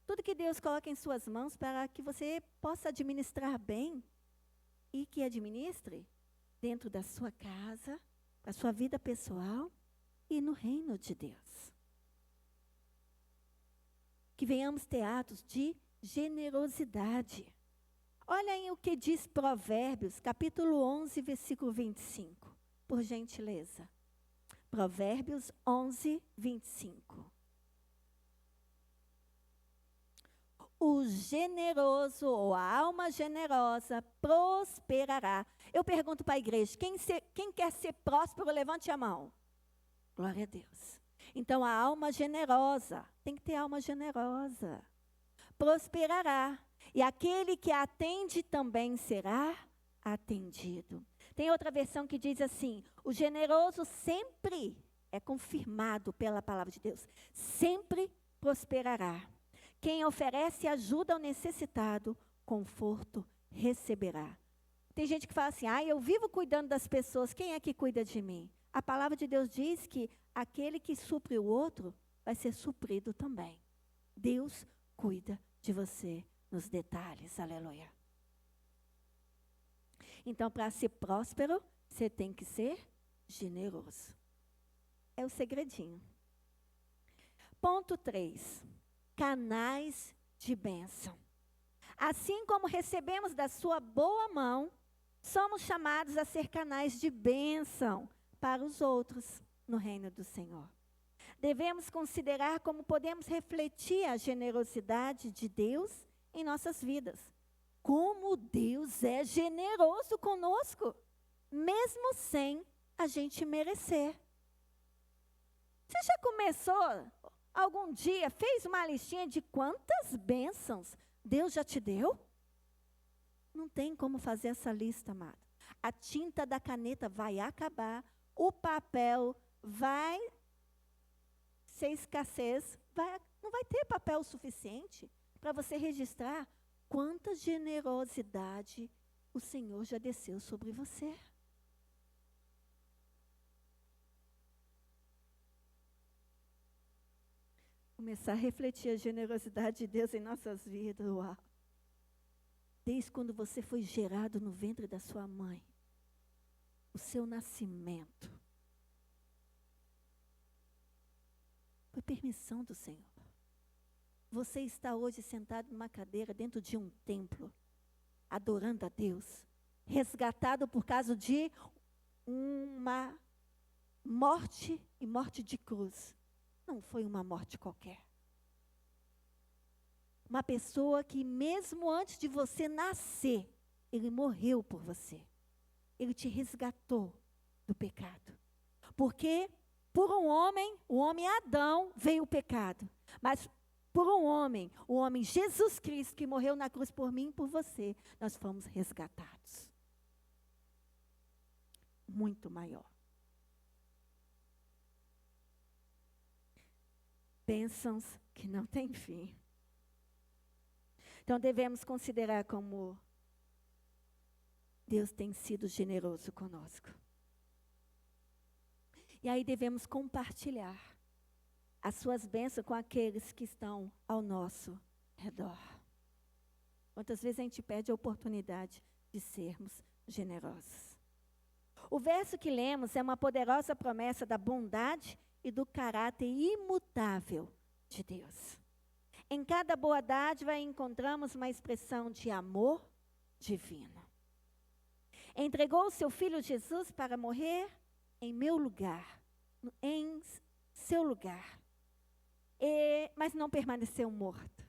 Tudo que Deus coloca em suas mãos para que você possa administrar bem e que administre dentro da sua casa, da sua vida pessoal e no reino de Deus. Que venhamos ter atos de generosidade. Olha aí o que diz Provérbios, capítulo 11, versículo 25. Por gentileza. Provérbios 11, 25. O generoso ou a alma generosa prosperará. Eu pergunto para a igreja, quem quer ser próspero, levante a mão. Glória a Deus. Então, a alma generosa, tem que ter alma generosa. prosperará. E aquele que atende também será atendido. Tem outra versão que diz assim: o generoso sempre é confirmado pela palavra de Deus, sempre prosperará. Quem oferece ajuda ao necessitado, conforto receberá. Tem gente que fala assim: eu vivo cuidando das pessoas, quem é que cuida de mim? A palavra de Deus diz que aquele que supre o outro vai ser suprido também. Deus cuida de você nos detalhes, aleluia. Então, para ser próspero, você tem que ser generoso. É o segredinho. Ponto 3. Canais de bênção. Assim como recebemos da sua boa mão, somos chamados a ser canais de bênção para os outros no reino do Senhor. Devemos considerar como podemos refletir a generosidade de Deus em nossas vidas. Como Deus é generoso conosco, mesmo sem a gente merecer. Você já começou, algum dia, fez uma listinha de quantas bênçãos Deus já te deu? Não tem como fazer essa lista, amado. A tinta da caneta vai acabar, o papel vai ser escassez, não vai ter papel suficiente para você registrar quanta generosidade o Senhor já desceu sobre você. Começar a refletir a generosidade de Deus em nossas vidas. Uau. Desde quando você foi gerado no ventre da sua mãe, o seu nascimento foi permissão do Senhor. Você está hoje sentado numa cadeira dentro de um templo, adorando a Deus, resgatado por causa de uma morte e morte de cruz. Não foi uma morte qualquer. Uma pessoa que mesmo antes de você nascer, ele morreu por você. Ele te resgatou do pecado. Porque por um homem, o homem Adão, veio o pecado. Mas por um homem, o homem Jesus Cristo, que morreu na cruz por mim e por você, nós fomos resgatados. Muito maior. Bênçãos que não têm fim. Então devemos considerar como Deus tem sido generoso conosco. E aí devemos compartilhar as suas bênçãos com aqueles que estão ao nosso redor. Quantas vezes a gente perde a oportunidade de sermos generosos. O verso que lemos é uma poderosa promessa da bondade e do caráter imutável de Deus. Em cada boa dádiva encontramos uma expressão de amor divino. Entregou o seu filho Jesus para morrer em meu lugar, em seu lugar. Mas não permaneceu morto.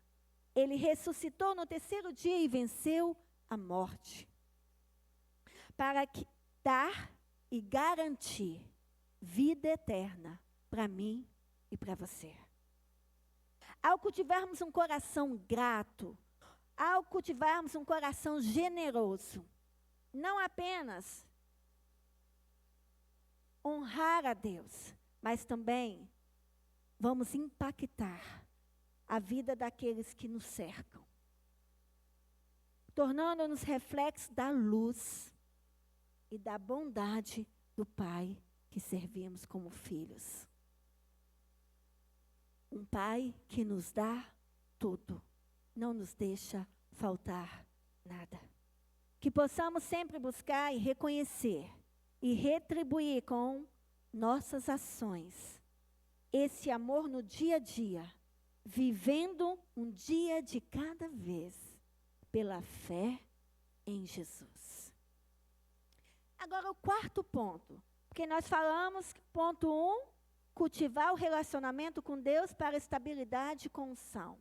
Ele ressuscitou no terceiro dia e venceu a morte. Para dar e garantir vida eterna para mim e para você. Ao cultivarmos um coração grato, ao cultivarmos um coração generoso, não apenas honrar a Deus, mas também vamos impactar a vida daqueles que nos cercam, tornando-nos reflexos da luz e da bondade do Pai que servimos como filhos. Um Pai que nos dá tudo, não nos deixa faltar nada. Que possamos sempre buscar e reconhecer e retribuir com nossas ações esse amor no dia a dia, vivendo um dia de cada vez, pela fé em Jesus. Agora o quarto ponto, porque nós falamos, ponto 1, cultivar o relacionamento com Deus para estabilidade com unção.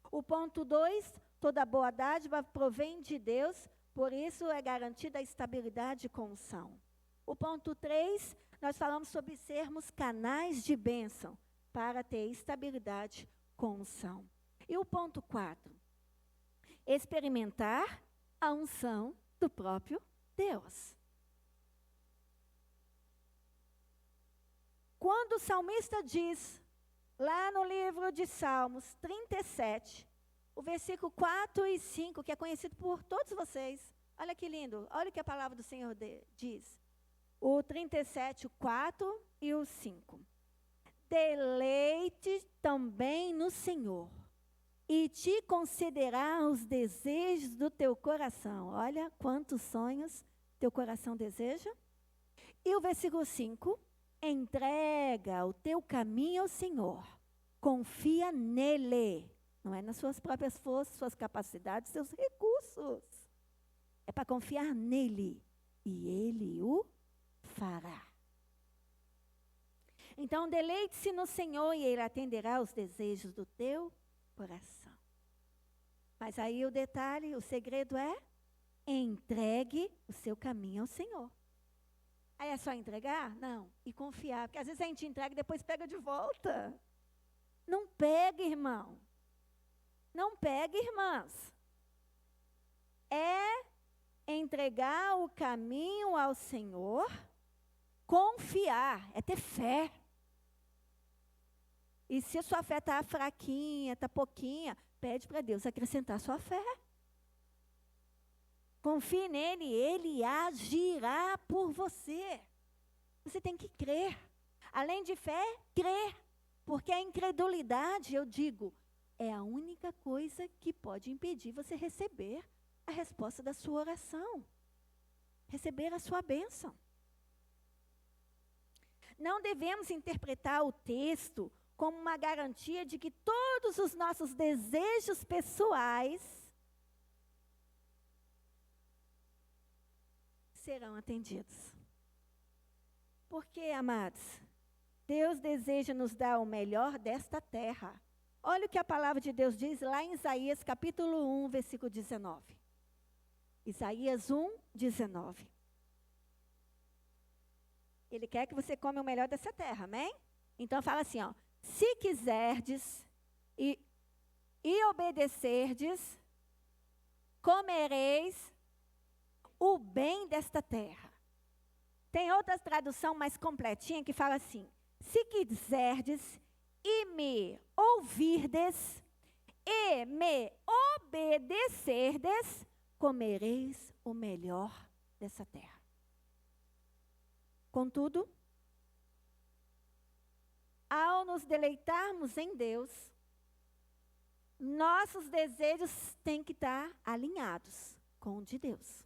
O ponto 2, toda boa dádiva provém de Deus, por isso é garantida a estabilidade com unção. O ponto 3, nós falamos sobre sermos canais de bênção para ter estabilidade com unção. E o ponto 4, experimentar a unção do próprio Deus. Quando o salmista diz, lá no livro de Salmos 37, o versículo 4 e 5, que é conhecido por todos vocês, olha que lindo, olha o que a palavra do Senhor diz. O 37, o 4 e o 5. Deleite também no Senhor, e te concederá os desejos do teu coração. Olha quantos sonhos teu coração deseja. E o versículo 5, entrega o teu caminho ao Senhor, confia nele. Não é nas suas próprias forças, suas capacidades, seus recursos. É para confiar nele, e ele o fará. Então, deleite-se no Senhor e ele atenderá aos desejos do teu coração. Mas aí o detalhe, o segredo é, entregue o seu caminho ao Senhor. Aí é só entregar? Não. E confiar, porque às vezes a gente entrega e depois pega de volta. Não pega, irmão. Não pega, irmãs. É entregar o caminho ao Senhor, confiar, é ter fé. E se a sua fé está fraquinha, está pouquinha, pede para Deus acrescentar a sua fé. Confie nele, ele agirá por você. Você tem que crer. Além de fé, crer. Porque a incredulidade, eu digo, é a única coisa que pode impedir você receber a resposta da sua oração. Receber a sua bênção. Não devemos interpretar o texto como uma garantia de que todos os nossos desejos pessoais serão atendidos. Porque, amados, Deus deseja nos dar o melhor desta terra. Olha o que a palavra de Deus diz lá em Isaías capítulo 1, versículo 19. Isaías 1, 19. Ele quer que você come o melhor dessa terra, amém? Então fala assim, ó. Se quiserdes e obedecerdes, comereis o bem desta terra. Tem outra tradução mais completinha que fala assim, se quiserdes e me ouvirdes e me obedecerdes, comereis o melhor dessa terra. Contudo, ao nos deleitarmos em Deus, nossos desejos têm que estar alinhados com o de Deus.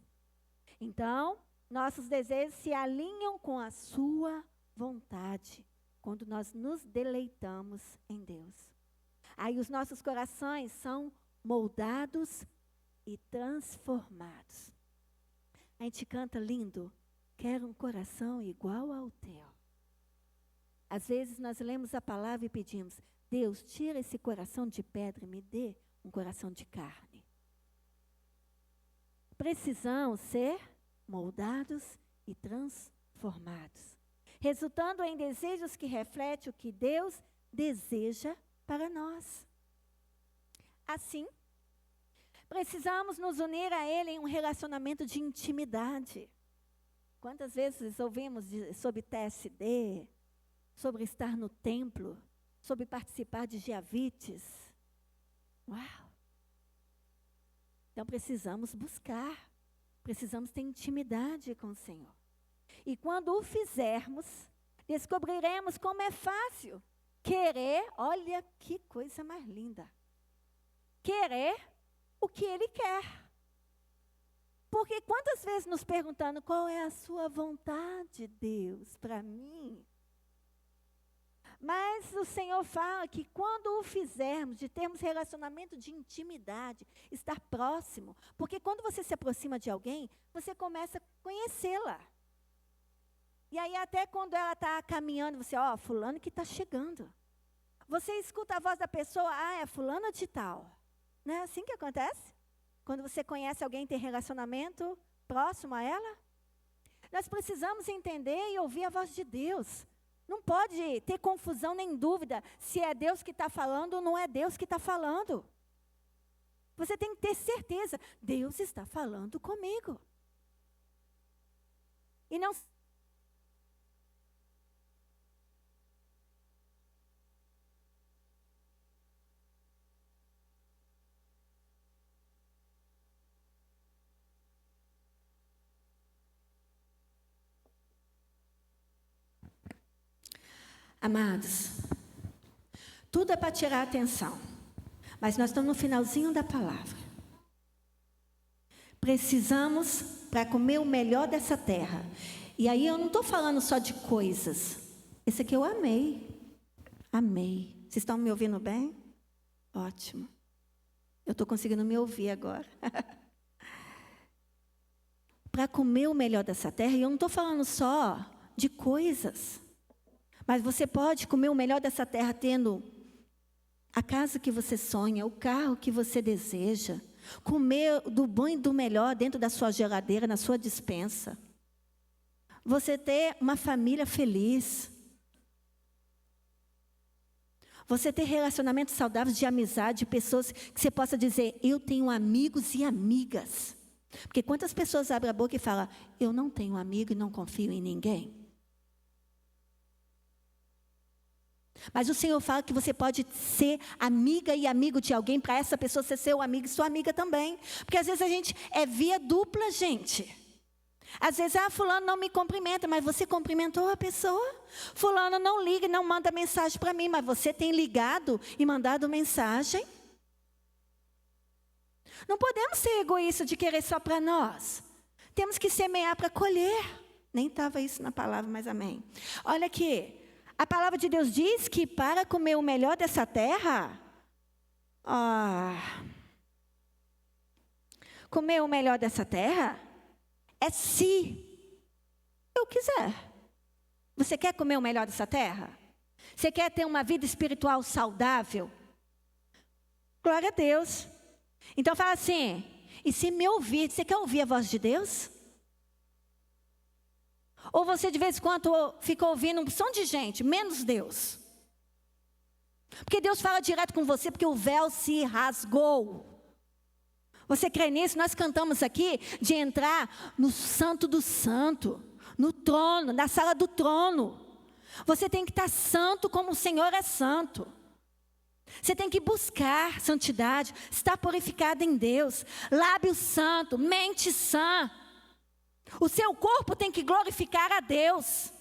Então, nossos desejos se alinham com a sua vontade, quando nós nos deleitamos em Deus. Aí os nossos corações são moldados e transformados. A gente canta lindo, quero um coração igual ao teu. Às vezes nós lemos a palavra e pedimos, Deus, tira esse coração de pedra e me dê um coração de carne. Precisamos ser moldados e transformados, resultando em desejos que refletem o que Deus deseja para nós. Assim, precisamos nos unir a Ele em um relacionamento de intimidade. Quantas vezes ouvimos sobre TSD, sobre estar no templo, sobre participar de Giavites? Uau! Então precisamos buscar, precisamos ter intimidade com o Senhor. E quando o fizermos, descobriremos como é fácil querer, olha que coisa mais linda, querer o que Ele quer. Porque quantas vezes nos perguntando, qual é a sua vontade, Deus, para mim? Mas o Senhor fala que quando o fizermos, de termos relacionamento de intimidade, estar próximo, porque quando você se aproxima de alguém, você começa a conhecê-la. E aí até quando ela está caminhando, você, ó, fulano que está chegando. Você escuta a voz da pessoa, é fulano de tal. Não é assim que acontece? Quando você conhece alguém e tem relacionamento próximo a ela? Nós precisamos entender e ouvir a voz de Deus. Não pode ter confusão nem dúvida se é Deus que está falando ou não é Deus que está falando. Você tem que ter certeza, Deus está falando comigo. E não... Amados, tudo é para tirar a atenção, mas nós estamos no finalzinho da palavra. Precisamos para comer o melhor dessa terra. E aí eu não estou falando só de coisas. Esse aqui eu amei. Amei. Vocês estão me ouvindo bem? Ótimo. Eu estou conseguindo me ouvir agora. Para comer o melhor dessa terra, e eu não estou falando só de coisas. Mas você pode comer o melhor dessa terra tendo a casa que você sonha, o carro que você deseja, comer do bom e do melhor dentro da sua geladeira, na sua despensa. Você ter uma família feliz. Você ter relacionamentos saudáveis de amizade, de pessoas que você possa dizer, eu tenho amigos e amigas. Porque quantas pessoas abrem a boca e falam, eu não tenho amigo e não confio em ninguém? Mas o Senhor fala que você pode ser amiga e amigo de alguém, para essa pessoa ser seu amigo e sua amiga também. Porque às vezes a gente é via dupla, gente. Às vezes, fulano não me cumprimenta, mas você cumprimentou a pessoa. Fulano não liga e não manda mensagem para mim, mas você tem ligado e mandado mensagem. Não podemos ser egoístas de querer só para nós. Temos que semear para colher. Nem estava isso na palavra, mas amém. Olha aqui. A palavra de Deus diz que para comer o melhor dessa terra, comer o melhor dessa terra é se eu quiser. Você quer comer o melhor dessa terra? Você quer ter uma vida espiritual saudável? Glória a Deus. Então fala assim, e se me ouvir, você quer ouvir a voz de Deus? Ou você de vez em quando fica ouvindo um som de gente, menos Deus? Porque Deus fala direto com você, porque o véu se rasgou. Você crê nisso? Nós cantamos aqui de entrar no santo do santo, no trono, na sala do trono. Você tem que estar santo como o Senhor é santo. Você tem que buscar santidade, estar purificado em Deus, lábio santo, mente sã. O seu corpo tem que glorificar a Deus.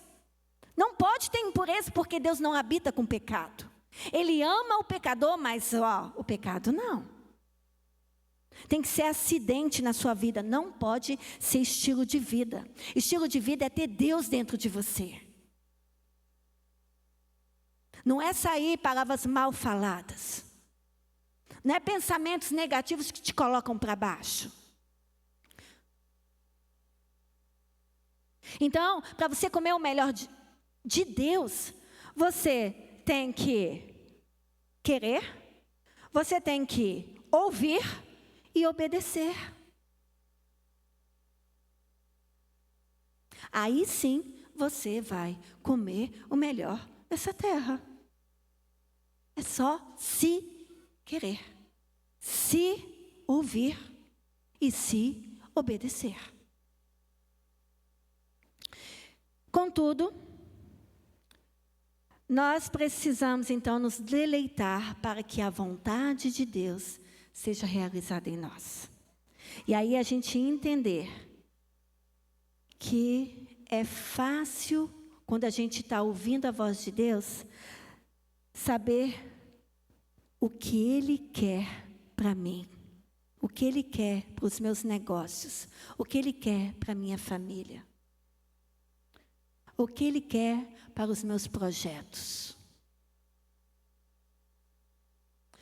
Não pode ter impureza, porque Deus não habita com pecado. Ele ama o pecador, mas o pecado não. Tem que ser acidente na sua vida, não pode ser estilo de vida. Estilo de vida é ter Deus dentro de você. Não é sair palavras mal faladas. Não é pensamentos negativos que te colocam para baixo. Então, para você comer o melhor de Deus, você tem que querer, você tem que ouvir e obedecer. Aí sim, você vai comer o melhor dessa terra. É só se querer, se ouvir e se obedecer. Contudo, nós precisamos então nos deleitar para que a vontade de Deus seja realizada em nós. E aí a gente entender que é fácil, quando a gente está ouvindo a voz de Deus, saber o que Ele quer para mim, o que Ele quer para os meus negócios, o que Ele quer para a minha família. O que Ele quer para os meus projetos.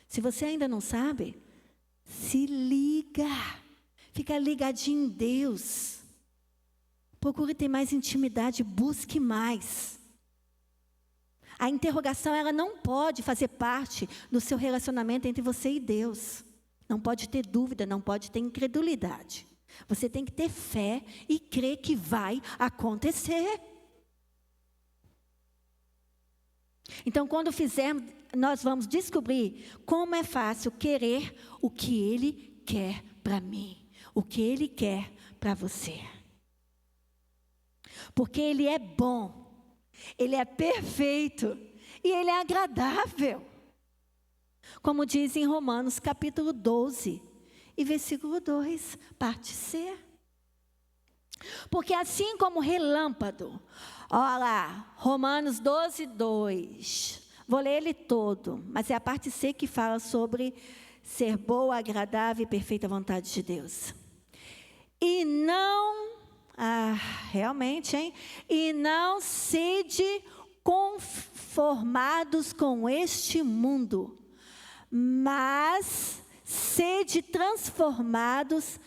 Se você ainda não sabe, se liga. Fica ligadinho em Deus. Procure ter mais intimidade, busque mais. A interrogação, ela não pode fazer parte do seu relacionamento entre você e Deus. Não pode ter dúvida, não pode ter incredulidade. Você tem que ter fé e crer que vai acontecer. Então, quando fizermos, nós vamos descobrir como é fácil querer o que Ele quer para mim, o que Ele quer para você. Porque Ele é bom, Ele é perfeito e Ele é agradável. Como diz em Romanos capítulo 12 e versículo 2, parte C. Porque assim como relâmpago, olha lá, Romanos 12, 2. Vou ler ele todo, mas é a parte C que fala sobre ser boa, agradável e perfeita vontade de Deus. E não, realmente, hein? E não sede conformados com este mundo, mas sede transformados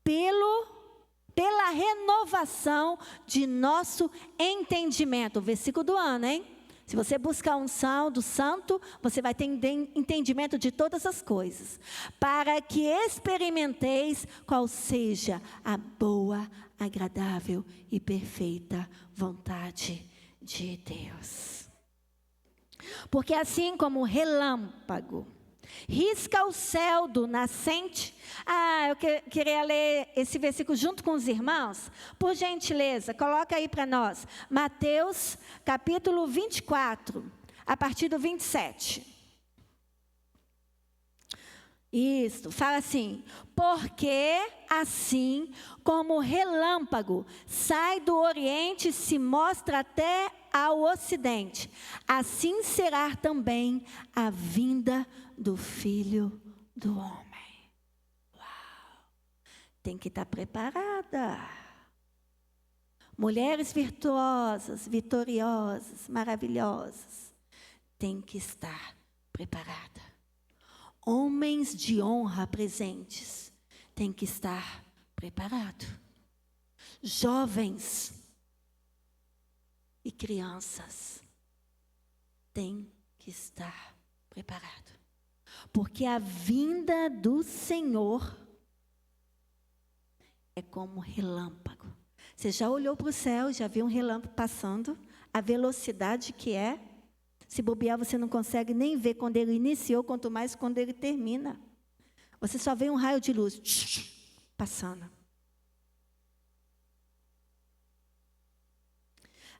pela renovação de nosso entendimento. O versículo do ano, hein? Se você buscar um unção do santo, você vai ter entendimento de todas as coisas. Para que experimenteis qual seja a boa, agradável e perfeita vontade de Deus. Porque assim como o relâmpago risca o céu do nascente. Eu queria ler esse versículo junto com os irmãos. Por gentileza, coloca aí para nós. Mateus, capítulo 24, a partir do 27. Isso, fala assim: porque assim como o relâmpago sai do oriente e se mostra até ao ocidente, assim será também a vinda do Filho do Homem. Uau! Tem que estar preparada. Mulheres virtuosas, vitoriosas, maravilhosas, tem que estar preparada. Homens de honra presentes, tem que estar preparado. Jovens e crianças, tem que estar preparado. Porque a vinda do Senhor é como relâmpago. Você já olhou para o céu, já viu um relâmpago passando? A velocidade que é. Se bobear, você não consegue nem ver quando ele iniciou, quanto mais quando ele termina. Você só vê um raio de luz passando.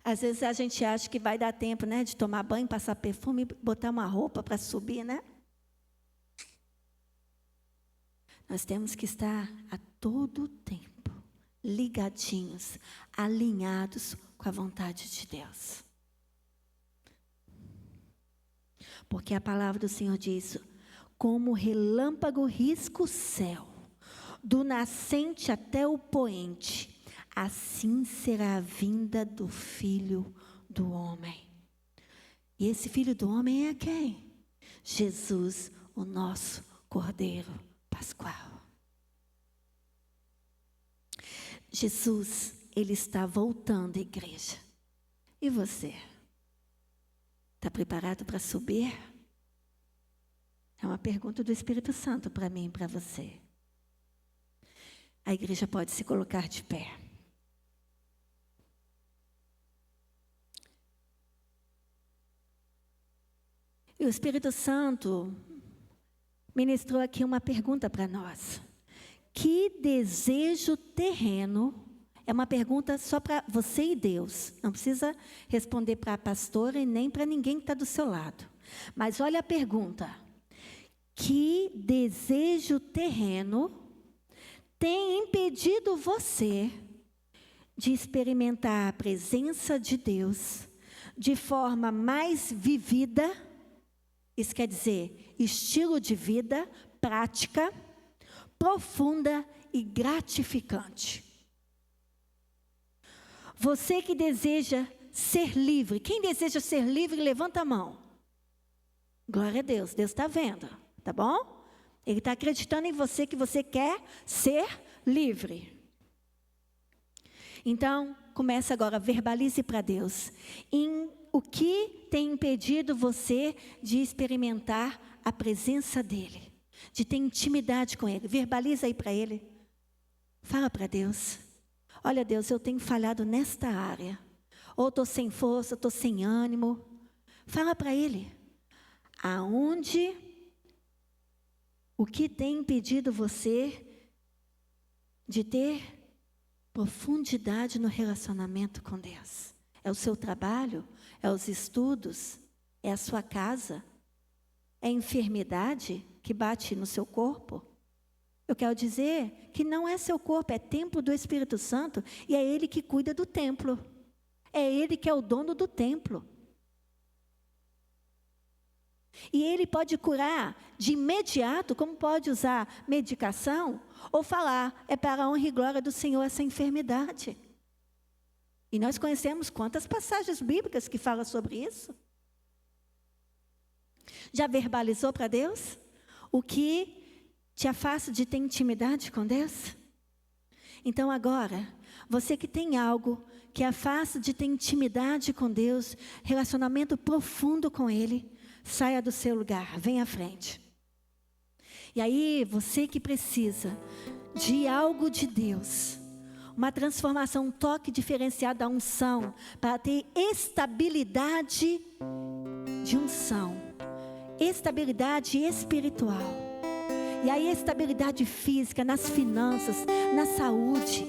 Às vezes a gente acha que vai dar tempo, né, de tomar banho, passar perfume, botar uma roupa para subir, né? Nós temos que estar a todo tempo ligadinhos, alinhados com a vontade de Deus. Porque a palavra do Senhor diz: como relâmpago risca o céu, do nascente até o poente, assim será a vinda do Filho do Homem. E esse Filho do Homem é quem? Jesus, o nosso Cordeiro Pascual. Jesus, Ele está voltando, igreja. E você? Está preparado para subir? É uma pergunta do Espírito Santo para mim e para você. A igreja pode se colocar de pé. E o Espírito Santo ministrou aqui uma pergunta para nós. Que desejo terreno? É uma pergunta só para você e Deus. Não precisa responder para a pastora e nem para ninguém que está do seu lado. Mas olha a pergunta. Que desejo terreno tem impedido você de experimentar a presença de Deus de forma mais vivida? Isso quer dizer, estilo de vida, prática, profunda e gratificante. Você que deseja ser livre, quem deseja ser livre, levanta a mão. Glória a Deus, Deus está vendo, tá bom? Ele está acreditando em você que você quer ser livre. Então, começa agora, verbalize para Deus. O que tem impedido você de experimentar a presença dEle, de ter intimidade com Ele? Verbaliza aí para Ele. Fala para Deus. Olha, Deus, eu tenho falhado nesta área. Ou estou sem força, estou sem ânimo. Fala para Ele. Aonde, o que tem impedido você de ter profundidade no relacionamento com Deus? É o seu trabalho? É os estudos? É a sua casa? É a enfermidade que bate no seu corpo? Eu quero dizer que não é seu corpo, é templo do Espírito Santo, e é Ele que cuida do templo. É Ele que é o dono do templo. E Ele pode curar de imediato, como pode usar medicação, ou falar, é para a honra e glória do Senhor essa enfermidade. E nós conhecemos quantas passagens bíblicas que falam sobre isso. Já verbalizou para Deus o que te afasta de ter intimidade com Deus? Então agora, você que tem algo que afasta de ter intimidade com Deus, relacionamento profundo com Ele, saia do seu lugar, venha à frente. E aí, você que precisa de algo de Deus, uma transformação, um toque diferenciado da unção, para ter estabilidade de unção, estabilidade espiritual. E aí, estabilidade física, nas finanças, na saúde,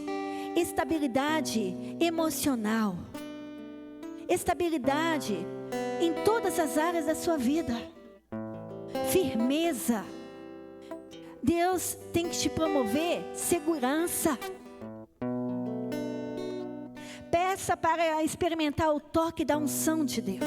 estabilidade emocional, estabilidade em todas as áreas da sua vida, firmeza. Deus tem que te promover segurança. Peça para experimentar o toque da unção de Deus.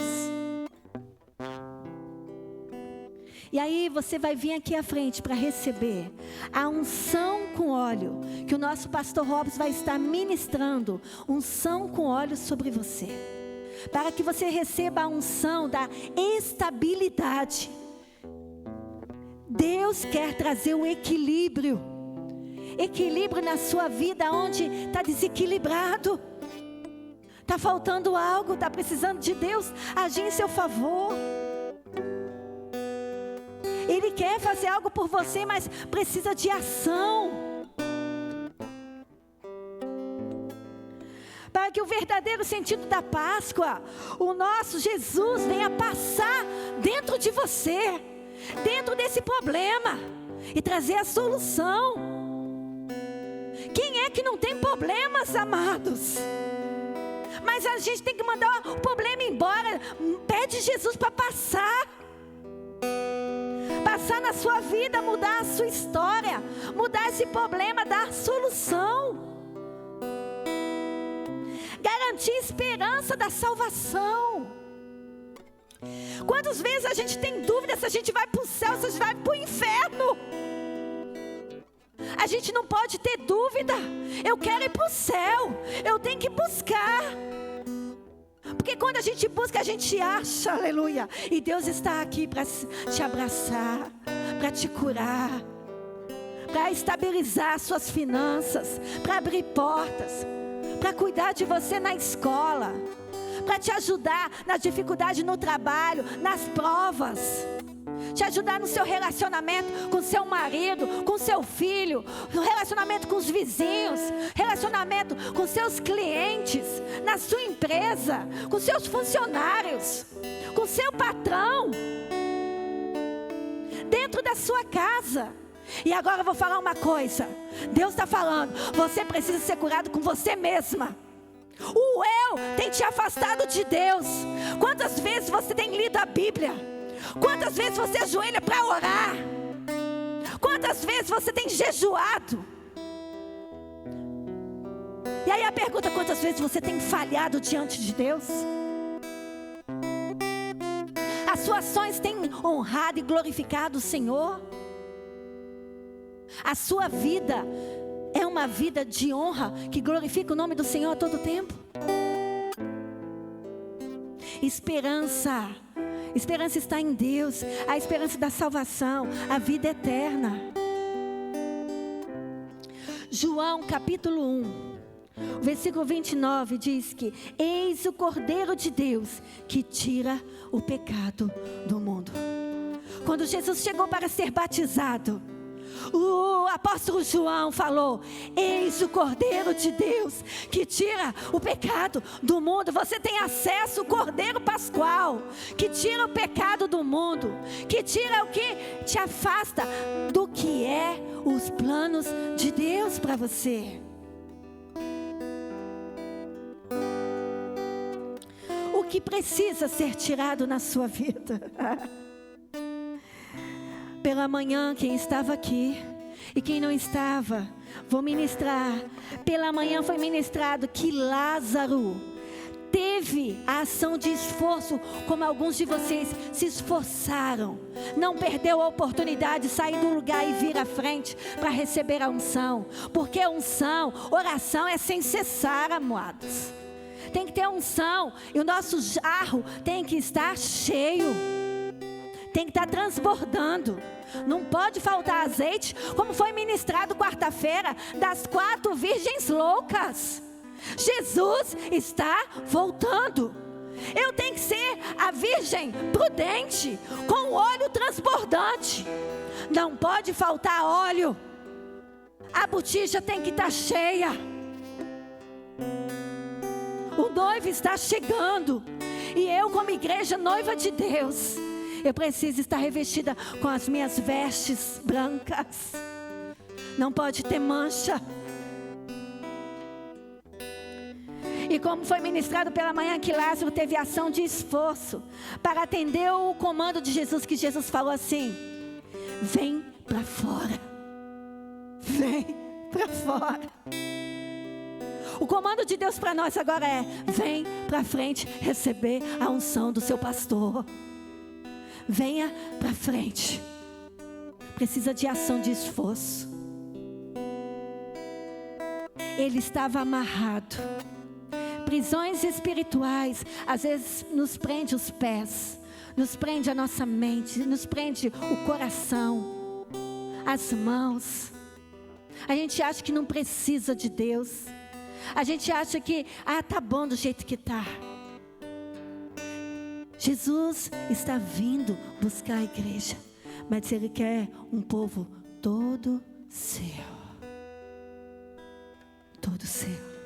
E aí você vai vir aqui à frente para receber a unção com óleo, que o nosso pastor Robson vai estar ministrando, unção com óleo sobre você, para que você receba a unção da estabilidade. Deus quer trazer um equilíbrio na sua vida onde está desequilibrado, está faltando algo, está precisando de Deus agir em seu favor. Ele quer fazer algo por você, mas precisa de ação. Para que o verdadeiro sentido da Páscoa, o nosso Jesus, venha passar dentro de você, dentro desse problema, e trazer a solução. Quem é que não tem problemas, amados? Mas a gente tem que mandar o problema embora. Pede Jesus para passar na sua vida, mudar a sua história, mudar esse problema, dar solução, garantir esperança da salvação. Quantas vezes a gente tem dúvida se a gente vai para o céu, se a gente vai para o inferno? A gente não pode ter dúvida. Eu quero ir para o céu, eu tenho que buscar. Porque quando a gente busca, a gente acha, aleluia. E Deus está aqui para te abraçar, para te curar, para estabilizar suas finanças, para abrir portas, para cuidar de você na escola, para te ajudar nas dificuldades no trabalho, nas provas, te ajudar no seu relacionamento com seu marido, com seu filho, no relacionamento com os vizinhos, relacionamento com seus clientes, na sua empresa, com seus funcionários, com seu patrão, dentro da sua casa. E agora eu vou falar uma coisa. Deus está falando, você precisa ser curado com você mesma. O eu tem te afastado de Deus. Quantas vezes você tem lido a Bíblia? Quantas vezes você ajoelha para orar? Quantas vezes você tem jejuado? E aí a pergunta, quantas vezes você tem falhado diante de Deus? As suas ações têm honrado e glorificado o Senhor? A sua vida é uma vida de honra que glorifica o nome do Senhor a todo tempo? Esperança está em Deus, a esperança da salvação, a vida eterna. João capítulo 1, versículo 29 diz que: eis o Cordeiro de Deus que tira o pecado do mundo. Quando Jesus chegou para ser batizado, O apóstolo João falou: eis o Cordeiro de Deus que tira o pecado do mundo. Você tem acesso ao Cordeiro Pascual, que tira o pecado do mundo, que tira o que te afasta do que é os planos de Deus para você. O que precisa ser tirado na sua vida? Pela manhã, quem estava aqui e quem não estava, vou ministrar. Pela manhã foi ministrado que Lázaro teve a ação de esforço, como alguns de vocês se esforçaram. Não perdeu a oportunidade de sair do lugar e vir à frente para receber a unção. Porque unção, oração é sem cessar, amados. Tem que ter unção e o nosso jarro tem que estar cheio. Tem que estar transbordando. Não pode faltar azeite, como foi ministrado quarta-feira, das 4 virgens loucas. Jesus está voltando. Eu tenho que ser a virgem prudente, com o óleo transbordante. Não pode faltar óleo. A botija tem que estar cheia. O noivo está chegando. E eu, como igreja noiva de Deus, eu preciso estar revestida com as minhas vestes brancas. Não pode ter mancha. E como foi ministrado pela manhã, que Lázaro teve ação de esforço para atender o comando de Jesus, que Jesus falou assim: vem para fora. Vem para fora. O comando de Deus para nós agora é: vem para frente receber a unção do seu pastor. Venha para frente. Precisa de ação de esforço. Ele estava amarrado. Prisões espirituais às vezes nos prende os pés, nos prende a nossa mente, nos prende o coração, as mãos. A gente acha que não precisa de Deus. A gente acha que tá bom do jeito que tá. Jesus está vindo buscar a igreja, mas Ele quer um povo todo seu. Todo seu.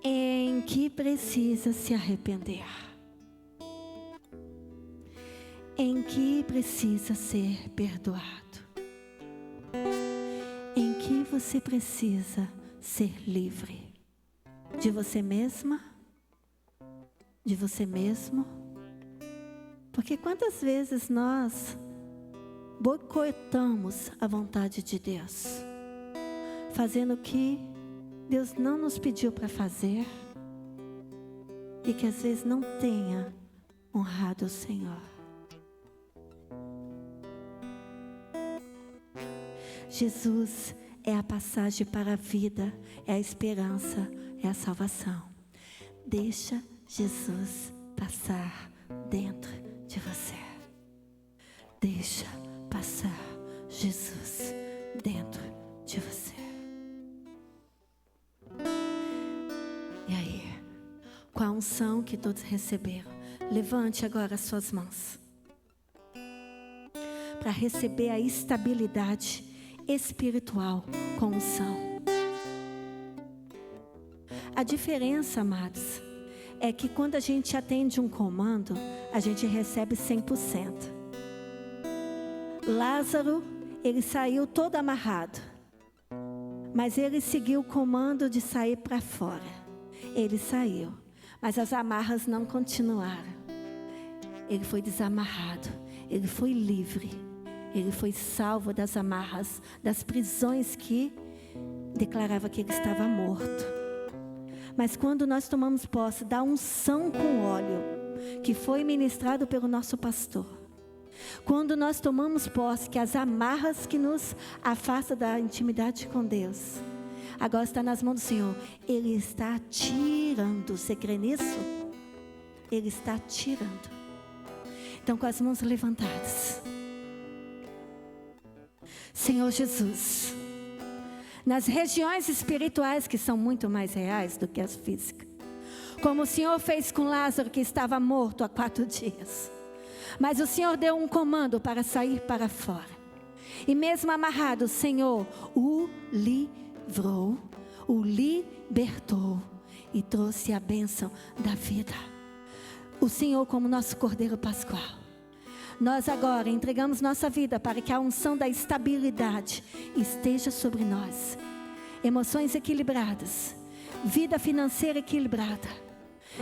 Em que precisa se arrepender? Em que precisa ser perdoado? Em que você precisa ser livre? De você mesma? De você mesmo? Porque quantas vezes nós boicotamos a vontade de Deus, fazendo o que Deus não nos pediu para fazer, e que às vezes não tenha honrado o Senhor. Jesus é a passagem para a vida, é a esperança, é a salvação. Deixa Jesus passar dentro de você. Deixa passar Jesus dentro de você. E aí, com a unção que todos receberam, levante agora as suas mãos para receber a estabilidade espiritual com unção. A diferença, amados, é que quando a gente atende um comando, a gente recebe 100%. Lázaro, ele saiu todo amarrado, mas ele seguiu o comando de sair para fora. Ele saiu, mas as amarras não continuaram. Ele foi desamarrado, ele foi livre, ele foi salvo das amarras, das prisões que declarava que ele estava morto. Mas quando nós tomamos posse da unção com óleo, que foi ministrado pelo nosso pastor, quando nós tomamos posse que as amarras que nos afastam da intimidade com Deus, agora está nas mãos do Senhor. Ele está tirando. Você crê nisso? Ele está tirando. Então, com as mãos levantadas, Senhor Jesus, nas regiões espirituais que são muito mais reais do que as físicas, como o Senhor fez com Lázaro, que estava morto há 4 dias, Mas o Senhor deu um comando para sair para fora. E mesmo amarrado, o Senhor o livrou, o libertou e trouxe a bênção da vida. O Senhor como nosso Cordeiro Pascual. Nós agora entregamos nossa vida para que a unção da estabilidade esteja sobre nós. Emoções equilibradas, vida financeira equilibrada,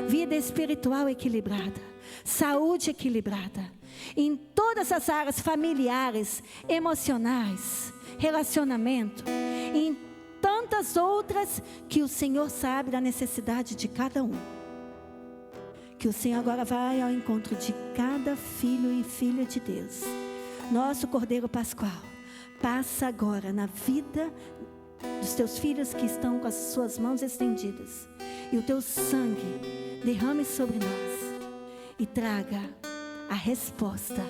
vida espiritual equilibrada, saúde equilibrada, em todas as áreas familiares, emocionais, relacionamento, em tantas outras que o Senhor sabe da necessidade de cada um. Que o Senhor agora vai ao encontro de cada filho e filha de Deus. Nosso Cordeiro Pascual, passa agora na vida dos teus filhos que estão com as suas mãos estendidas. E o teu sangue derrame sobre nós e traga a resposta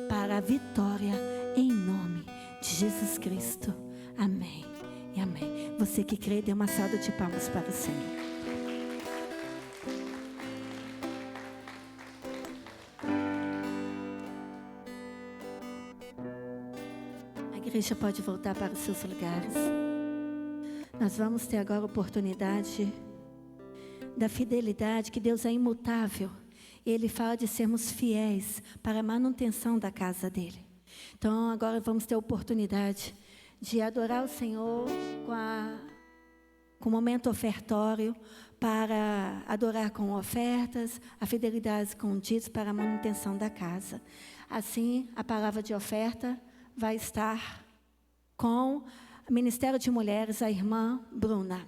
para a vitória em nome de Jesus Cristo. Amém e amém. Você que crê, dê uma salva de palmas para o Senhor. A igreja pode voltar para os seus lugares. Nós vamos ter agora a oportunidade da fidelidade, que Deus é imutável. Ele fala de sermos fiéis para a manutenção da casa dele. Então agora vamos ter a oportunidade de adorar o Senhor com o momento ofertório, para adorar com ofertas, a fidelidade com dízimos para a manutenção da casa. Assim, a palavra de oferta vai estar com o Ministério de Mulheres, a irmã Bruna.